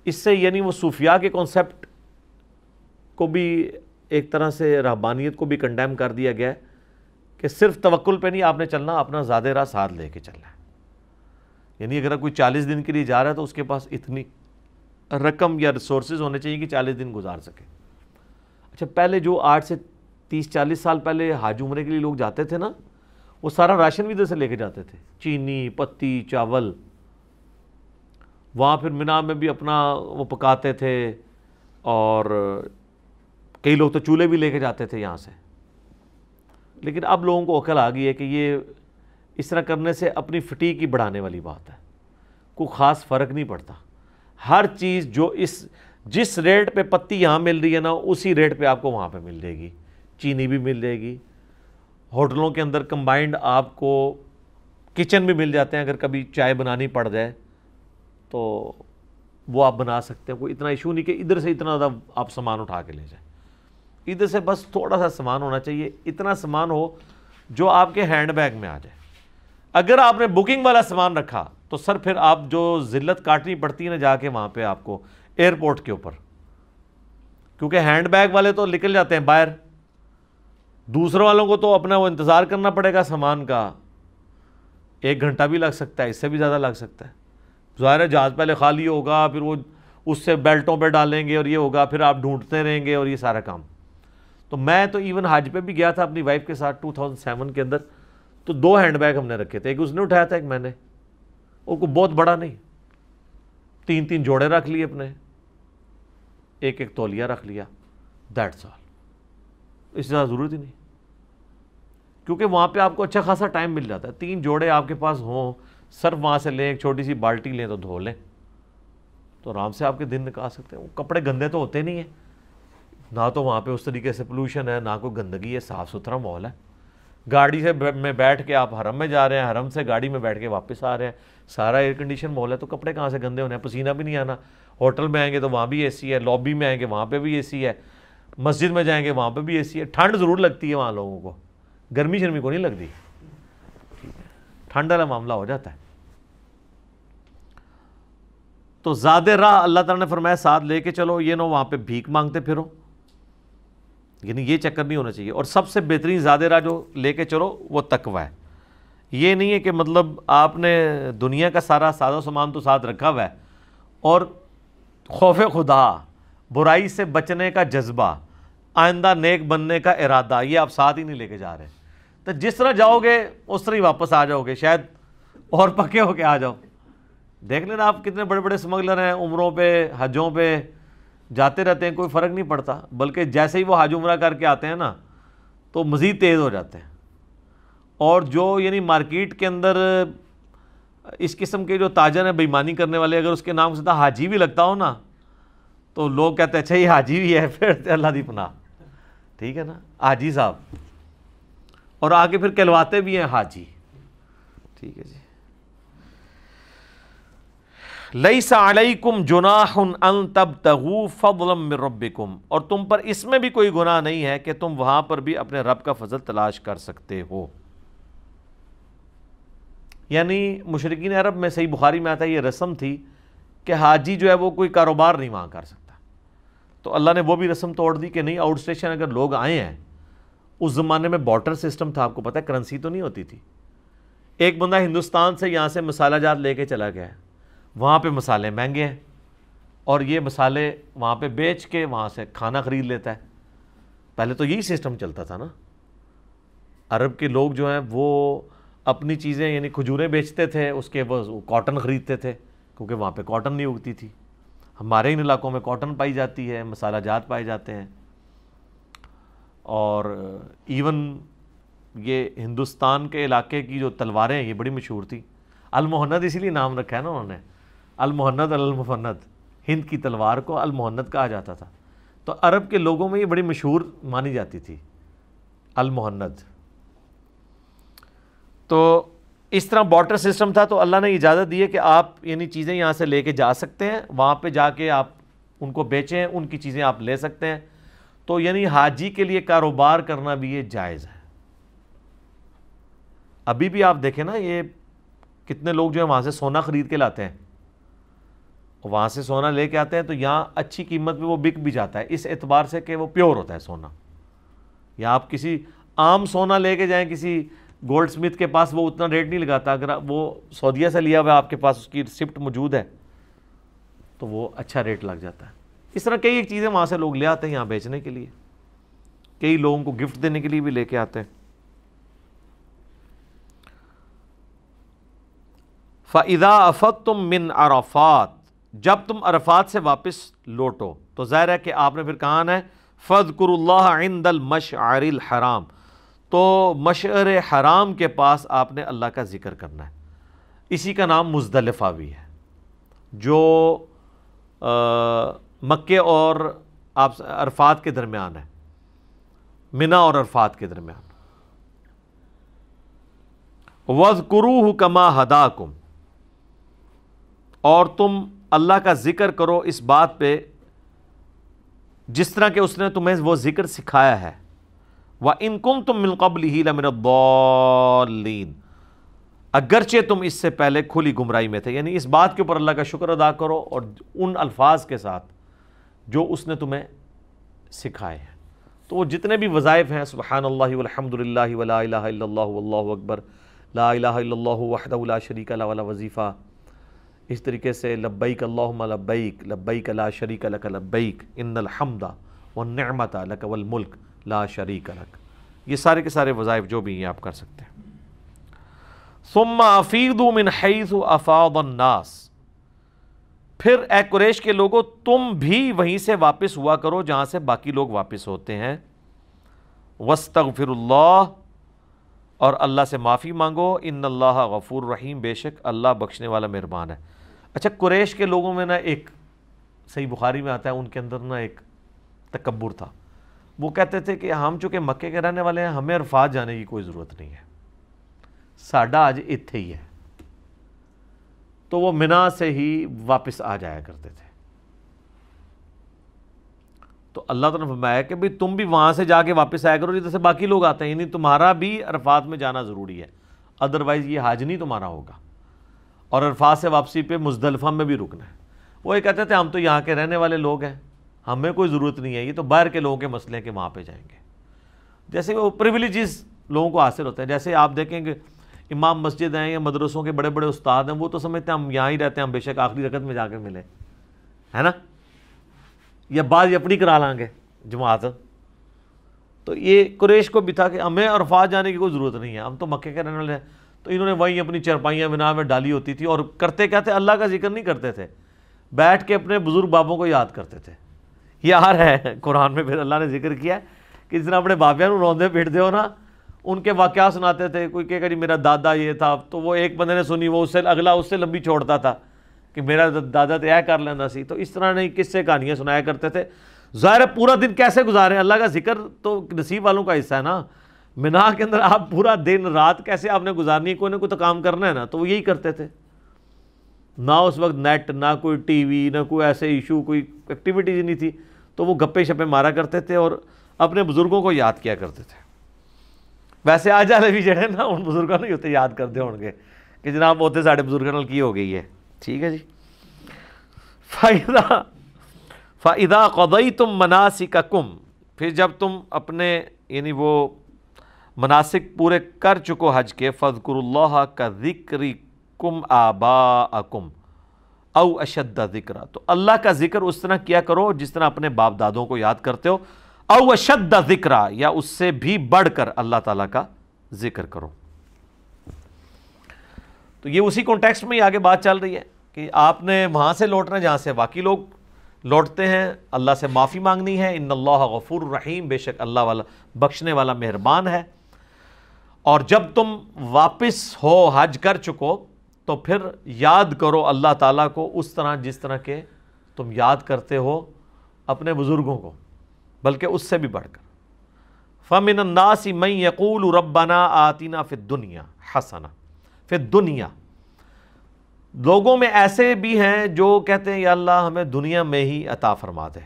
اس سے یعنی وہ صوفیاء کے کانسیپٹ کو بھی ایک طرح سے رہبانیت کو بھی کنڈیم کر دیا گیا ہے کہ صرف توکل پہ نہیں آپ نے چلنا، اپنا زاد راہ ساتھ لے کے چلنا ہے۔ یعنی اگر کوئی 40 دن کے لیے جا رہا ہے تو اس کے پاس اتنی رقم یا ریسورسز ہونے چاہیے کہ 40 دن گزار سکے۔ اچھا، پہلے جو 8 سے 30-40 سال پہلے حج عمرے کے لیے لوگ جاتے تھے نا، وہ سارا راشن بھی ادھر سے لے کے جاتے تھے، چینی، پتی، چاول۔ وہاں پھر مینا میں بھی اپنا وہ پکاتے تھے، اور کئی لوگ تو چولہے بھی لے کے جاتے تھے یہاں سے۔ لیکن اب لوگوں کو عقل آ گئی ہے کہ یہ اس طرح کرنے سے اپنی فٹیگ کی بڑھانے والی بات ہے، کوئی خاص فرق نہیں پڑتا۔ ہر چیز جو جس ریٹ پہ پتی یہاں مل رہی ہے نا، اسی ریٹ پہ آپ کو وہاں پہ مل جائے گی، چینی بھی مل جائے گی۔ ہوٹلوں کے اندر کمبائنڈ آپ کو کچن بھی مل جاتے ہیں، اگر کبھی چائے بنانی پڑ جائے تو وہ آپ بنا سکتے ہیں۔ کوئی اتنا ایشو نہیں کہ ادھر سے اتنا زیادہ آپ سامان اٹھا کے لے جائیں، ادھر سے بس تھوڑا سا سامان ہونا چاہیے، اتنا سامان ہو جو آپ کے ہینڈ بیگ میں آ جائے۔ اگر آپ نے بکنگ والا سامان رکھا تو سر پھر آپ جو ذلت کاٹنی پڑتی ہے نا جا کے وہاں پہ آپ کو ایئرپورٹ کے اوپر، کیونکہ ہینڈ بیگ والے تو نکل جاتے ہیں باہر، دوسرے والوں کو تو اپنا وہ انتظار کرنا پڑے گا سامان کا، 1 گھنٹہ بھی لگ سکتا ہے، اس سے بھی زیادہ لگ سکتا ہے۔ ظاہر ہے جہاز پہلے خالی ہوگا، پھر وہ اس سے بیلٹوں پہ ڈالیں گے اور یہ ہوگا، پھر آپ ڈھونڈتے رہیں گے اور یہ سارا کام۔ تو میں تو ایون حج پہ بھی گیا تھا اپنی وائف کے ساتھ 2007 کے اندر، تو 2 ہینڈ بیگ ہم نے رکھے تھے، ایک اس نے اٹھایا تھا، ایک میں نے، وہ کوئی بہت بڑا نہیں، 3 جوڑے رکھ لیے اپنے، ایک تولیہ رکھ لیا، دیٹس آل، اس سے زیادہ ضرورت ہی نہیں، کیونکہ وہاں پہ آپ کو اچھا خاصا ٹائم مل جاتا ہے۔ 3 جوڑے آپ کے پاس ہوں، صرف وہاں سے لیں، ایک چھوٹی سی بالٹی لیں تو دھو لیں، تو آرام سے آپ کے دن نکال سکتے ہیں۔ وہ کپڑے گندے تو ہوتے نہیں ہیں، نہ تو وہاں پہ اس طریقے سے پولوشن ہے، نہ کوئی گندگی ہے، صاف ستھرا ماحول ہے۔ گاڑی سے میں بیٹھ کے آپ حرم میں جا رہے ہیں، حرم سے گاڑی میں بیٹھ کے واپس آ رہے ہیں، سارا ایئر کنڈیشن ماحول ہے، تو کپڑے کہاں سے گندے ہونے ہیں، پسینہ بھی نہیں آنا۔ ہوٹل میں آئیں گے تو وہاں بھی اے سی ہے، لابی میں آئیں گے وہاں پہ بھی اے سی ہے، مسجد میں جائیں گے وہاں پہ بھی اے سی ہے۔ ٹھنڈ ضرور لگتی ہے وہاں لوگوں کو، گرمی شرمی کو نہیں لگتی، ٹھنڈ والا معاملہ ہو جاتا ہے۔ تو زاد راہ اللہ تعالیٰ نے فرمایا ساتھ لے کے چلو، یہ نہ وہاں پہ بھیک مانگتے پھرو، یعنی یہ چکر نہیں ہونا چاہیے۔ اور سب سے بہترین زاد راہ جو لے کے چلو وہ تقوی ہے۔ یہ نہیں ہے کہ مطلب آپ نے دنیا کا سارا ساز و سامان تو ساتھ رکھا ہوا ہے، اور خوف خدا، برائی سے بچنے کا جذبہ، آئندہ نیک بننے کا ارادہ، یہ آپ ساتھ ہی نہیں لے کے جا رہے، تو جس طرح جاؤ گے اس طرح ہی واپس آ جاؤ گے، شاید اور پکے ہو کے آ جاؤ۔ دیکھ لینا آپ کتنے بڑے بڑے اسمگلر ہیں، عمروں پہ حجوں پہ جاتے رہتے ہیں، کوئی فرق نہیں پڑتا، بلکہ جیسے ہی وہ حج عمرہ کر کے آتے ہیں نا تو مزید تیز ہو جاتے ہیں۔ اور جو یعنی مارکیٹ کے اندر اس قسم کے جو تاجر ہیں، بےایمانی کرنے والے، اگر اس کے نام سے حاجی بھی لگتا ہو نا تو لوگ کہتے ہیں اچھا یہ حاجی بھی ہے، پھر اللہ دی پناہ، ٹھیک ہے نا، حاجی صاحب، اور آگے پھر کہلواتے بھی ہیں حاجی، ٹھیک ہے جی۔ لیس علیکم جناح ان تبتغوا فضلا من ربکم، اور تم پر اس میں بھی کوئی گناہ نہیں ہے کہ تم وہاں پر بھی اپنے رب کا فضل تلاش کر سکتے ہو۔ یعنی مشرکین عرب میں، صحیح بخاری میں آتا ہے، یہ رسم تھی کہ حاجی جو ہے وہ کوئی کاروبار نہیں وہاں کر سکتا، تو اللہ نے وہ بھی رسم توڑ دی کہ نہیں، آؤٹ اسٹیشن اگر لوگ آئے ہیں، اس زمانے میں بارٹر سسٹم تھا، آپ کو پتہ ہے کرنسی تو نہیں ہوتی تھی. ایک بندہ ہندوستان سے یہاں سے مسالہ جات لے کے چلا گیا ہے، وہاں پہ مسالے مہنگے ہیں اور یہ مسالے وہاں پہ بیچ کے وہاں سے کھانا خرید لیتا ہے. پہلے تو یہی سسٹم چلتا تھا نا. عرب کے لوگ جو ہیں وہ اپنی چیزیں یعنی کھجوریں بیچتے تھے، اس کے وہ کاٹن خریدتے تھے کیونکہ وہاں پہ کاٹن نہیں اگتی تھی. ہمارے ان علاقوں میں کاٹن پائی جاتی ہے، مسالہ جات پائے جاتے ہیں. اور ایون یہ ہندوستان کے علاقے کی جو تلواریں ہیں یہ بڑی مشہور تھی. المہند اسی لیے نام رکھا ہے نا انہوں نے، المہند المفند، ہند کی تلوار کو المہند کہا جاتا تھا. تو عرب کے لوگوں میں یہ بڑی مشہور مانی جاتی تھی المہند. تو اس طرح بارٹر سسٹم تھا. تو اللہ نے اجازت دی ہے کہ آپ یعنی چیزیں یہاں سے لے کے جا سکتے ہیں، وہاں پہ جا کے آپ ان کو بیچیں، ان کی چیزیں آپ لے سکتے ہیں. تو یعنی حاجی کے لیے کاروبار کرنا بھی یہ جائز ہے. ابھی بھی آپ دیکھیں نا، یہ کتنے لوگ جو ہیں وہاں سے سونا خرید کے لاتے ہیں، وہاں سے سونا لے کے آتے ہیں تو یہاں اچھی قیمت پہ وہ بک بھی جاتا ہے اس اعتبار سے کہ وہ پیور ہوتا ہے سونا. یا آپ کسی عام سونا لے کے جائیں کسی گولڈ سمتھ کے پاس، وہ اتنا ریٹ نہیں لگاتا. اگر وہ سعودیہ سے لیا ہوا ہے، آپ کے پاس اس کی ریسپٹ موجود ہے تو وہ اچھا ریٹ لگ جاتا ہے. اس طرح کئی ایک چیزیں وہاں سے لوگ لے آتے ہیں یہاں بیچنے کے لیے، کئی لوگوں کو گفٹ دینے کے لیے بھی لے کے آتے ہیں. فَإِذَا أَفَضْتُم مِّنْ عَرَفَاتٍ، جب تم عرفات سے واپس لوٹو تو ظاہر ہے کہ آپ نے پھر کہا ہے فَاذْكُرُوا اللَّهَ عِنْدَ الْمَشْعَرِ الْحَرَامِ، تو مشعر حرام کے پاس آپ نے اللہ کا ذکر کرنا ہے. اسی کا نام مزدلفہ بھی ہے، جو مکے اور آپ عرفات کے درمیان ہے، منا اور عرفات کے درمیان. وَاذْكُرُوهُ كَمَا هَدَاكُمْ، اور تم اللہ کا ذکر کرو اس بات پہ جس طرح کہ اس نے تمہیں وہ ذکر سکھایا ہے. وَإِن كُنتُم مِّن قَبْلِهِ لَمِنَ الضَّالِّينَ، اگرچہ تم اس سے پہلے کھلی گمراہی میں تھے. یعنی اس بات کے اوپر اللہ کا شکر ادا کرو اور ان الفاظ کے ساتھ جو اس نے تمہیں سکھائے ہیں. تو وہ جتنے بھی وظائف ہیں، سبحان اللہ والحمد للہ ولا الہ الا اللہ واللہ اکبر، لا الہ الا اللہ وحدہ لا شریک لہ والا وظیفہ، اس طریقے سے لبیک اللہم لبیک، لبیک لا شریک لک لبیک، ان الحمد والنعمت لک والملک لا شریک لک، یہ سارے کے سارے وظائف جو بھی ہیں آپ کر سکتے ہیں. ثم افیضوا من حیث افاض الناس، پھر اے قریش کے لوگوں تم بھی وہیں سے واپس ہوا کرو جہاں سے باقی لوگ واپس ہوتے ہیں. واستغفر اللہ، اور اللہ سے معافی مانگو، ان اللہ غفور رحیم، بے شک اللہ بخشنے والا مہربان ہے. اچھا، قریش کے لوگوں میں نا ایک صحیح بخاری میں آتا ہے ان کے اندر نا ایک تکبر تھا. وہ کہتے تھے کہ ہم چونکہ مکے کے رہنے والے ہیں، ہمیں عرفات جانے کی کوئی ضرورت نہیں ہے، ساڈا آج اتھے ہی ہے. تو وہ منا سے ہی واپس آ جایا کرتے تھے. تو اللہ تعالیٰ نے فرمایا کہ بھئی تم بھی وہاں سے جا کے واپس آیا کرو جیسے باقی لوگ آتے ہیں، یعنی تمہارا بھی عرفات میں جانا ضروری ہے، ادروائز یہ حج نہیں تمہارا ہوگا. اور عرفات سے واپسی پہ مزدلفہ میں بھی رکنا ہے. وہ یہ کہتے تھے ہم تو یہاں کے رہنے والے لوگ ہیں، ہمیں کوئی ضرورت نہیں ہے، یہ تو باہر کے لوگوں کے مسئلے ہیں کہ وہاں پہ جائیں گے. جیسے وہ پریویلیجز لوگوں کو حاصل ہوتے ہیں. جیسے آپ دیکھیں کہ امام مسجد ہیں یا مدرسوں کے بڑے بڑے استاد ہیں، وہ تو سمجھتے ہیں ہم یہاں ہی رہتے ہیں، ہم بے شک آخری رکعت میں جا کے ملے، ہے نا، یا بعض اپنی کرا لیں گے جماعت. تو یہ قریش کو بھی تھا کہ ہمیں عرفات جانے کی کوئی ضرورت نہیں ہے، ہم تو مکے کے رہنے والے ہیں. تو انہوں نے وہیں اپنی چرپائیاں بنا میں ڈالی ہوتی تھی اور کرتے کیا تھے، اللہ کا ذکر نہیں کرتے تھے، بیٹھ کے اپنے بزرگ بابوں کو یاد کرتے تھے. یہ آ رہا ہے قرآن میں، پھر اللہ نے ذکر کیا کہ جس طرح اپنے بابیاں نو روندے پیٹتے ہو نا، ان کے واقعات سناتے تھے. کوئی کہے گا جی میرا دادا یہ تھا، تو وہ ایک بندے نے سنی، وہ اس سے اگلا اس سے لمبی چھوڑتا تھا کہ میرا دادا تو یہ کر لینا سی. تو اس طرح نہیں کس سے کہانیاں سنایا کرتے تھے. ظاہر پورا دن کیسے گزارے، اللہ کا ذکر تو نصیب والوں کا حصہ ہے نا. منا کے اندر آپ پورا دن رات کیسے آپ نے گزارنی ہے، کوئی نہ کوئی تو کام کرنا ہے نا. تو وہ یہی کرتے تھے. نہ اس وقت نیٹ، نہ کوئی ٹی وی، نہ کوئی ایسے ایشو، کوئی ایکٹیویٹیز نہیں تھی. تو وہ گپے شپے مارا کرتے تھے اور اپنے بزرگوں کو یاد کیا کرتے تھے. ویسے آج والے بھی جڑے نا ان بزرگوں نہیں ہوتے یاد کرتے ہوں گے کہ جناب ہوتے ساڑھے بزرگوں نال کی ہو گئی ہے. ٹھیک ہے جی. فَإِذَا قَضَيْتُم مَنَاسِكَكُم، پھر جب تم اپنے یعنی وہ مناسک پورے کر چکو حج کے، فَاذْكُرُوا اللَّهَ كَذِكْرِكُمْ آبَاءَكُمْ او اشد ذکرہ، تو اللہ کا ذکر اس طرح کیا کرو جس طرح اپنے باپ دادوں کو یاد کرتے ہو، او اشد ذکرہ، یا اس سے بھی بڑھ کر اللہ تعالیٰ کا ذکر کرو۔ تو یہ اسی کانٹیکسٹ میں ہی آگے بات چل رہی ہے کہ آپ نے وہاں سے لوٹنا ہے جہاں سے واقعی لوگ لوٹتے ہیں، اللہ سے معافی مانگنی ہے، ان اللہ غفور الرحیم، بے شک اللہ والا بخشنے والا مہربان ہے۔ اور جب تم واپس ہو حج کر چکو تو پھر یاد کرو اللہ تعالیٰ کو اس طرح جس طرح کہ تم یاد کرتے ہو اپنے بزرگوں کو، بلکہ اس سے بھی بڑھ کر۔ فَمِنَ النَّاسِ مَن يَقُولُ رَبَّنَا آتِنَا فِي الدُّنْيَا حَسَنَةً، فِي الدُّنْيَا، لوگوں میں ایسے بھی ہیں جو کہتے ہیں یا اللہ ہمیں دنیا میں ہی عطا فرما دے،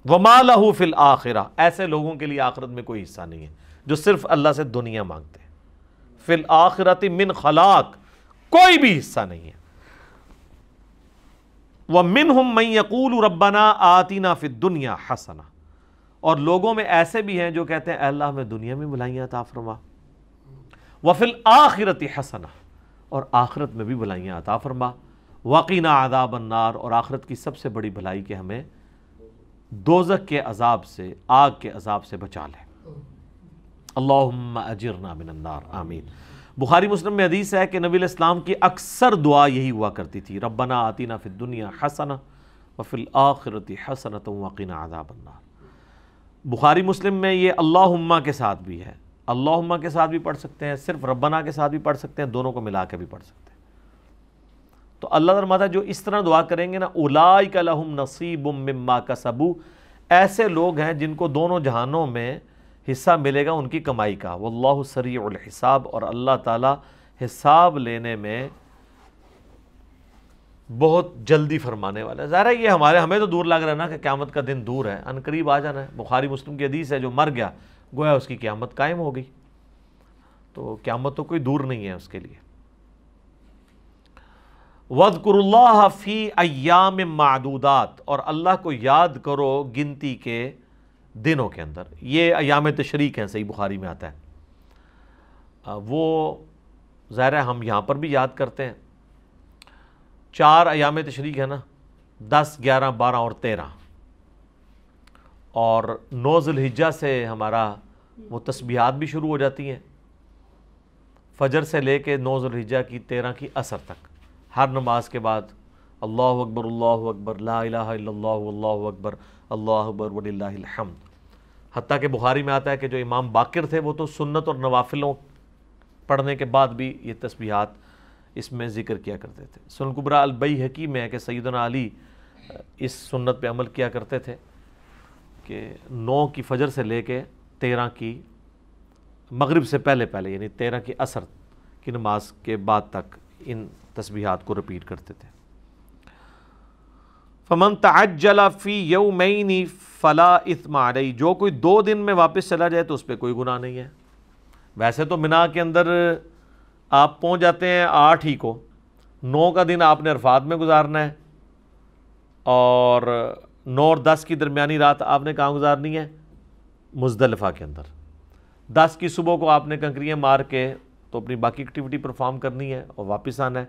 وَمَا لَهُ فِي الْآخِرَةِ، ایسے لوگوں کے لیے آخرت میں کوئی حصہ نہیں ہے جو صرف اللہ سے دنیا مانگتے ہیں۔ فِي الْآخِرَةِ مِنْ خَلَاقٍ، کوئی بھی حصہ نہیں ہے۔ وَمِنْهُمْ مَنْ يَقُولُ رَبَّنَا آتِنَا فِي الدُّنْيَا حَسَنَةً، اور لوگوں میں ایسے بھی ہیں جو کہتے ہیں اے اللہ ہمیں دنیا میں بھلائیاں عطا فرما، وَفِي الْآخِرَةِ حَسَنَةً، اور آخرت میں بھی بھلائیاں عطا فرما، وَقِنَا عَذَابَ النَّارِ، اور آخرت کی سب سے بڑی بھلائی کہ ہمیں دوزخ کے عذاب سے، آگ کے عذاب سے بچا لے۔ اللہم اجرنا من النار، آمین۔ بخاری مسلم میں حدیث ہے کہ نبی علیہ السلام کی اکثر دعا یہی ہوا کرتی تھی، ربنا آتینا فی الدنیا حسنہ وفی الآخرۃ حسنۃ وقنا عذاب النار۔ بخاری مسلم میں یہ اللہم کے ساتھ بھی ہے، اللہم کے ساتھ بھی پڑھ سکتے ہیں، صرف ربنا کے ساتھ بھی پڑھ سکتے ہیں، دونوں کو ملا کے بھی پڑھ سکتے ہیں۔ تو اللہ فرماتا ہے جو اس طرح دعا کریں گے نا، اولئک لہم نصیب مما کسبوا، ایسے لوگ ہیں جن کو دونوں جہانوں میں حصہ ملے گا ان کی کمائی کا، واللہ سریع الحساب، اور اللہ تعالیٰ حساب لینے میں بہت جلدی فرمانے والا ہے۔ ظاہر ہے یہ ہمیں تو دور لگ رہا ہے نا کہ قیامت کا دن دور ہے، ان قریب آ جانا ہے۔ بخاری مسلم کی حدیث ہے جو مر گیا گویا اس کی قیامت قائم ہو گئی، تو قیامت تو کوئی دور نہیں ہے اس کے لیے۔ وَاذْكُرُوا اللَّهَ فِي أَيَّامٍ مَّعْدُودَاتٍ، اور اللہ کو یاد کرو گنتی کے دنوں کے اندر۔ یہ ایام تشریق ہیں، صحیح بخاری میں آتا ہے۔ وہ ظاہر ہے ہم یہاں پر بھی یاد کرتے ہیں، 4 ایام تشریق ہے نا، 10، 11، 12 اور 13، اور 9 ذی الحجہ سے ہمارا وہ تسبیحات بھی شروع ہو جاتی ہیں، فجر سے لے کے 9 ذی الحجہ کی 13 کی عصر تک، ہر نماز کے بعد اللہ اکبر لا الہ الا اللہ واللہ اکبر اللہ اکبر وللہ الحمد۔ حتیٰ کہ بخاری میں آتا ہے کہ جو امام باقر تھے وہ تو سنت اور نوافلوں پڑھنے کے بعد بھی یہ تسبیحات اس میں ذکر کیا کرتے تھے۔ سنن کبریٰ البیہقی میں ہے کہ سیدنا علی اس سنت پہ عمل کیا کرتے تھے کہ 9 کی فجر سے لے کے 13 کی مغرب سے پہلے یعنی 13 کی عصر کی نماز کے بعد تک ان تسبیحات کو رپیٹ کرتے تھے۔ فَمَن تَعَجَّلَ فِي يَوْمَيْنِ فَلَا إِثْمَ عَلَيْهِ، جو کوئی 2 دن میں واپس چلا جائے تو اس پہ کوئی گناہ نہیں ہے۔ ویسے تو منا کے اندر آپ پہنچ جاتے ہیں 8 ہی کو، 9 کا دن آپ نے عرفات میں گزارنا ہے، اور 9 اور 10 کی درمیانی رات آپ نے کہاں گزارنی ہے؟ مزدلفہ کے اندر۔ 10 کی صبح کو آپ نے کنکریاں مار کے تو اپنی باقی ایکٹیویٹی پرفارم کرنی ہے اور واپس آنا ہے،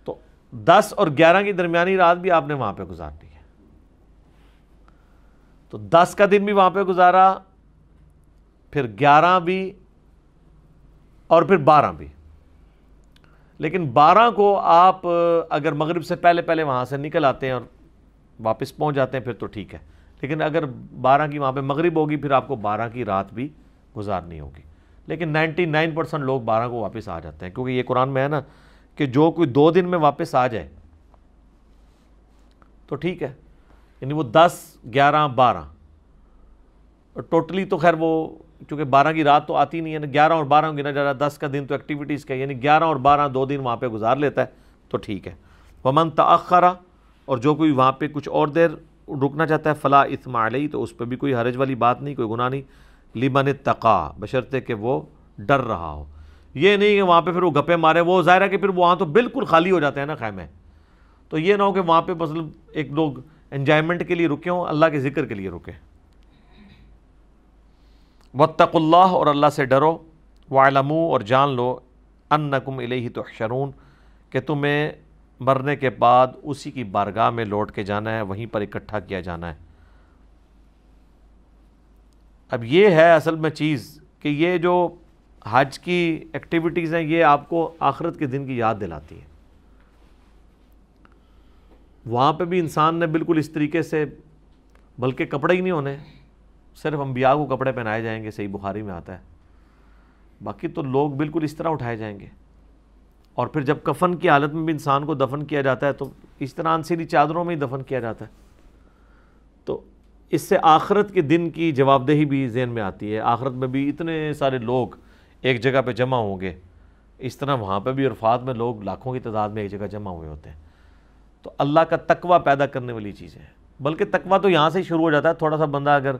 تو 10 اور 11 کی درمیانی رات بھی آپ نے وہاں پہ گزارنی ہے۔ تو 10 کا دن بھی وہاں پہ گزارا، پھر 11 بھی، اور پھر 12 بھی۔ لیکن 12 کو آپ اگر مغرب سے پہلے وہاں سے نکل آتے ہیں اور واپس پہنچ جاتے ہیں پھر تو ٹھیک ہے، لیکن اگر 12 کی وہاں پہ مغرب ہوگی پھر آپ کو 12 کی رات بھی گزارنی ہوگی۔ لیکن 99% لوگ 12 کو واپس آ جاتے ہیں، کیونکہ یہ قرآن میں ہے نا کہ جو کوئی 2 دن میں واپس آ جائے تو ٹھیک ہے، یعنی وہ 10، 11، 12 ٹوٹلی، تو خیر وہ چونکہ 12 کی رات تو آتی نہیں ہے نا، 11 اور 12 گنا جا رہا ہے، 10 کا دن تو ایکٹیویٹیز کا، یعنی 11 اور 12 2 دن وہاں پہ گزار لیتا ہے تو ٹھیک ہے۔ ومن تأخر، اور جو کوئی وہاں پہ کچھ اور دیر رکنا چاہتا ہے، فلا اثم علیہ، تو اس پہ بھی کوئی حرج والی بات نہیں، کوئی گناہ نہیں، لمن اتقا، بشرطے کہ وہ ڈر رہا ہو۔ یہ نہیں کہ وہاں پہ پھر وہ گپے مارے، وہ ظاہر ہے کہ پھر وہاں تو بالکل خالی ہو جاتے ہیں نا خیمے، تو تو یہ نہ ہو کہ وہاں پہ مطلب ایک لوگ انجوائمنٹ کے لیے رکے ہوں، اللہ کے ذکر کے لیے رکے۔ واتقوا اللہ، اور اللہ سے ڈرو، واعلموا، اور جان لو، انکم الیہ تحشرون، کہ تمہیں مرنے کے بعد اسی کی بارگاہ میں لوٹ کے جانا ہے، وہیں پر اکٹھا کیا جانا ہے۔ اب یہ ہے اصل میں چیز کہ یہ جو حج کی ایکٹیویٹیز ہیں یہ آپ کو آخرت کے دن کی یاد دلاتی ہیں۔ وہاں پہ بھی انسان نے بالکل اس طریقے سے، بلکہ کپڑے ہی نہیں ہونے، صرف انبیاء کو کپڑے پہنائے جائیں گے، صحیح بخاری میں آتا ہے، باقی تو لوگ بالکل اس طرح اٹھائے جائیں گے۔ اور پھر جب کفن کی حالت میں بھی انسان کو دفن کیا جاتا ہے تو اس طرح انسیری چادروں میں ہی دفن کیا جاتا ہے۔ تو اس سے آخرت کے دن کی جواب دہی بھی ذہن میں آتی ہے، آخرت میں بھی اتنے سارے لوگ ایک جگہ پہ جمع ہوں گے، اس طرح وہاں پہ بھی عرفات میں لوگ لاکھوں کی تعداد میں ایک جگہ جمع ہوئے ہوتے ہیں۔ تو اللہ کا تقوی پیدا کرنے والی چیزیں ہیں، بلکہ تقوی تو یہاں سے ہی شروع ہو جاتا ہے۔ تھوڑا سا بندہ اگر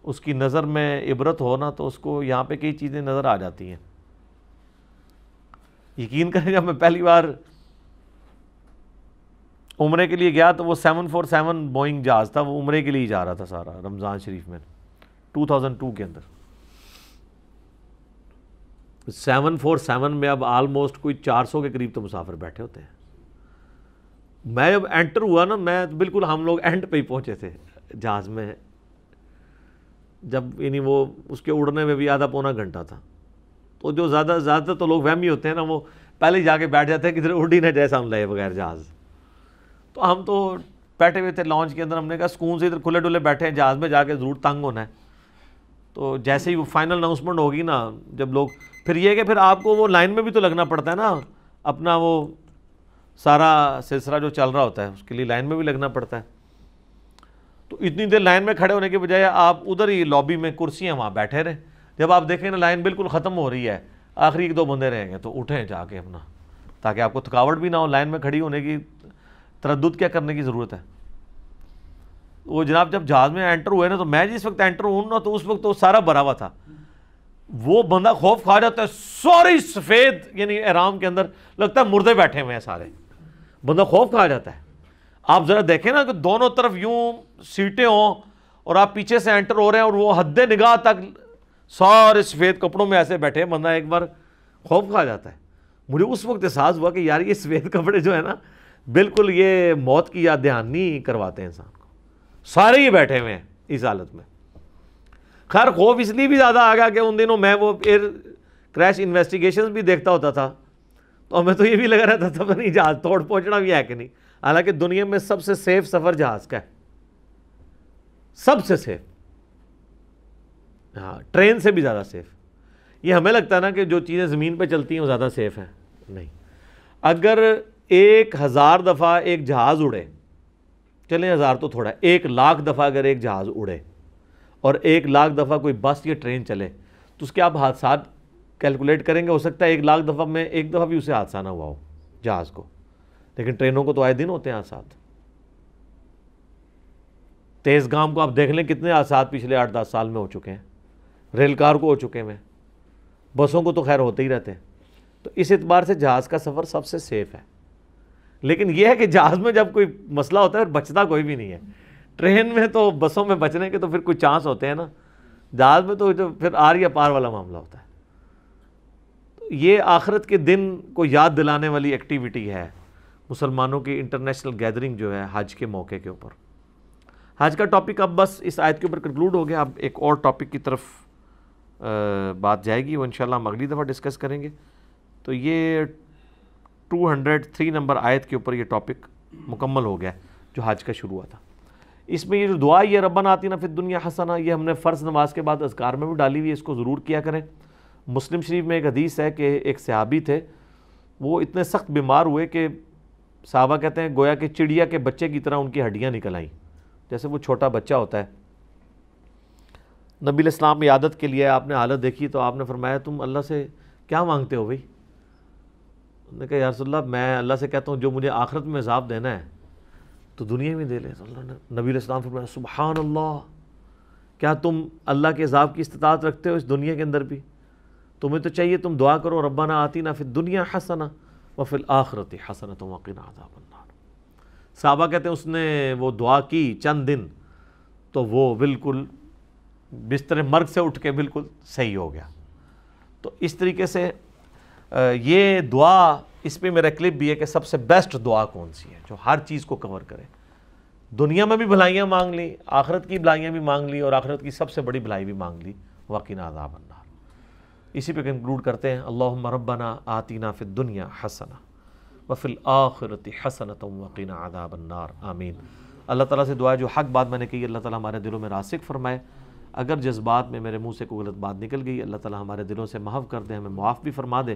اس کی نظر میں عبرت ہو نا تو اس کو یہاں پہ کئی چیزیں نظر آ جاتی ہیں۔ یقین کریں جب میں پہلی بار عمرے کے لیے گیا تو وہ 747 بوئنگ جہاز تھا، وہ عمرے کے لیے ہی جا رہا تھا سارا، رمضان شریف میں 2002 کے اندر۔ 747 میں اب آلموسٹ کوئی 400 کے قریب تو مسافر بیٹھے ہوتے ہیں۔ میں جب انٹر ہوا نا، میں بالکل، ہم لوگ اینڈ پہ ہی پہنچے تھے جہاز میں، جب یعنی وہ اس کے اڑنے میں بھی آدھا پونا گھنٹہ تھا۔ تو جو زیادہ تو لوگ وہمی ہوتے ہیں نا، وہ پہلے ہی جا کے بیٹھ جاتے ہیں کہ ادھر اڑ ہی نہ جیسا ہم لے بغیر جہاز۔ تو ہم تو بیٹھے ہوئے تھے لانچ کے اندر، ہم نے کہا سکون سے ادھر کھلے ڈلے بیٹھے ہیں، جہاز میں جا کے ضرور تنگ ہونا ہے۔ تو جیسے ہی وہ فائنل اناؤنسمنٹ ہوگی نا، جب لوگ پھر یہ کہ پھر آپ کو وہ لائن میں بھی تو لگنا پڑتا ہے نا، اپنا وہ سارا سلسلہ جو چل رہا ہوتا ہے اس کے لیے لائن میں بھی لگنا پڑتا ہے۔ تو اتنی دیر لائن میں کھڑے ہونے کے بجائے آپ ادھر ہی لابی میں کرسیاں وہاں بیٹھے رہے، جب آپ دیکھیں نا لائن بالکل ختم ہو رہی ہے، آخری 1-2 بندے رہیں گے تو اٹھیں جا کے اپنا، تاکہ آپ کو تھکاوٹ بھی نہ ہو، لائن میں کھڑی ہونے کی تردد کیا کرنے کی ضرورت ہے۔ وہ جناب جب جہاز میں انٹر ہوئے نا، تو میں جس وقت انٹر ہوں نا تو اس وقت تو سارا بھرا ہوا تھا، وہ بندہ خوف کھا جاتا ہے، سارے سفید یعنی احرام کے اندر لگتا ہے مردے بیٹھے ہوئے ہیں سارے، بندہ خوف کھا جاتا ہے۔ آپ ذرا دیکھیں نا کہ دونوں طرف یوں سیٹیں ہوں اور آپ پیچھے سے انٹر ہو رہے ہیں اور وہ حد نگاہ تک سارے سفید کپڑوں میں ایسے بیٹھے ہیں، بندہ ایک بار خوف کھا جاتا ہے۔ مجھے اس وقت احساس ہوا کہ یار یہ سفید کپڑے جو ہے نا بالکل یہ موت کی یاد دہانی کرواتے ہیں انسان کو، سارے ہی بیٹھے ہوئے ہیں اس حالت میں۔ خیر خوف اس لیے بھی زیادہ آ گیا کہ ان دنوں میں وہ ایئر کریش انویسٹیگیشنز بھی دیکھتا ہوتا تھا، تو ہمیں تو یہ بھی لگا رہتا تھا نہیں جہاز توڑ پہنچنا بھی ہے کہ نہیں۔ حالانکہ دنیا میں سب سے سیف سفر جہاز کا ہے، سب سے سیف، ہاں ٹرین سے بھی زیادہ سیف۔ یہ ہمیں لگتا ہے نا کہ جو چیزیں زمین پہ چلتی ہیں وہ زیادہ سیف ہیں، نہیں۔ اگر 1000 دفعہ ایک جہاز اڑے، چلیں 1000 تو تھوڑا ہے، 1,00,000 دفعہ اگر ایک جہاز اڑے اور 1,00,000 دفعہ کوئی بس یا ٹرین چلے تو اس کے آپ حادثات کیلکولیٹ کریں گے، ہو سکتا ہے 1,00,000 دفعہ میں ایک دفعہ بھی اسے حادثہ نہ ہوا ہو جہاز کو، لیکن ٹرینوں کو تو آئے دن ہوتے ہیں حادثات۔ تیز گام کو آپ دیکھ لیں کتنے حادثات پچھلے 8-10 سال میں ہو چکے ہیں، ریل کار کو ہو چکے ہیں، بسوں کو تو خیر ہوتے ہی رہتے ہیں۔ تو اس اعتبار سے جہاز کا سفر سب سے سیف ہے۔ لیکن یہ ہے کہ جہاز میں جب کوئی مسئلہ ہوتا ہے بچتا کوئی بھی نہیں ہے۔ ٹرین میں تو، بسوں میں بچنے کے تو پھر کوئی چانس ہوتے ہیں نا، جہاز میں تو پھر آر یا پار والا معاملہ ہوتا ہے۔ تو یہ آخرت کے دن کو یاد دلانے والی ایکٹیویٹی ہے مسلمانوں کی انٹرنیشنل گیدرنگ جو ہے حج کے موقع کے اوپر۔ حج کا ٹاپک اب بس اس آیت کے اوپر کنکلوڈ ہو گیا، اب ایک اور ٹاپک کی طرف بات جائے گی، وہ انشاءاللہ ہم اگلی دفعہ ڈسکس کریں گے۔ تو یہ 203 نمبر آیت کے اوپر یہ ٹاپک مکمل ہو گیا جو حج کا شروع ہوا تھا۔ اس میں یہ جو دعا یہ ربنا آتنا فی الدنیا حسنہ، یہ ہم نے فرض نماز کے بعد اذکار میں بھی ڈالی ہوئی ہے، اس کو ضرور کیا کریں۔ مسلم شریف میں ایک حدیث ہے کہ ایک صحابی تھے، وہ اتنے سخت بیمار ہوئے کہ صحابہ کہتے ہیں گویا کہ چڑیا کے بچے کی طرح ان کی ہڈیاں نکل آئیں، جیسے وہ چھوٹا بچہ ہوتا ہے۔ نبی علیہ السلام کی عادت کے لیے آپ نے حالت دیکھی تو آپ نے فرمایا تم اللہ سے کیا مانگتے ہو بھائی؟ انہوں نے کہا یا رسول اللہ میں اللہ سے کہتا ہوں جو مجھے آخرت میں عذاب دینا ہے تو دنیا میں دے لے۔ تو اللہ نے، نبی علیہ السلام فرمایا سبحان اللہ، کیا تم اللہ کے عذاب کی استطاعت رکھتے ہو اس دنیا کے اندر بھی؟ تمہیں تو چاہیے تم دعا کرو ربنا آتنا فی الدنیا حسنہ وفی الآخرۃ حسنۃ وقنا عذاب النار۔ صحابہ کہتے ہیں اس نے وہ دعا کی چند دن تو وہ بالکل بستر مرگ سے اٹھ کے بالکل صحیح ہو گیا۔ تو اس طریقے سے یہ دعا، اس پہ میرا کلپ بھی ہے کہ سب سے بیسٹ دعا کون سی ہے جو ہر چیز کو کور کرے، دنیا میں بھی بھلائیاں مانگ لی، آخرت کی بھلائیاں بھی مانگ لی، اور آخرت کی سب سے بڑی بھلائی بھی مانگ لی، وقنا عذاب النار۔ اسی پہ کنکلوڈ کرتے ہیں، اللہم ربنا آتینا فی الدنیا حسنہ وفی الآخرۃ حسنۃ وقنا عذاب النار، آمین۔ اللہ تعالیٰ سے دعا ہے جو حق بات میں نے کہی اللہ تعالیٰ ہمارے دلوں میں راسخ فرمائے، اگر جذبات میں میرے منہ سے کوئی غلط بات نکل گئی اللہ تعالیٰ ہمارے دلوں سے محو کر دے، ہمیں معاف بھی فرما دے،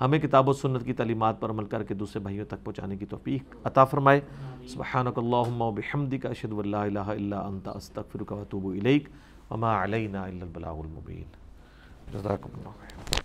ہمیں کتاب و سنت کی تعلیمات پر عمل کر کے دوسرے بھائیوں تک پہنچانے کی توفیق عطا فرمائے۔ سبحانک اللہم وبحمدک اشہد ان لا الہ الا انت استغفرک واتوب الیک وما علینا الا البلاغ المبین۔ جزاکم اللہ خیر۔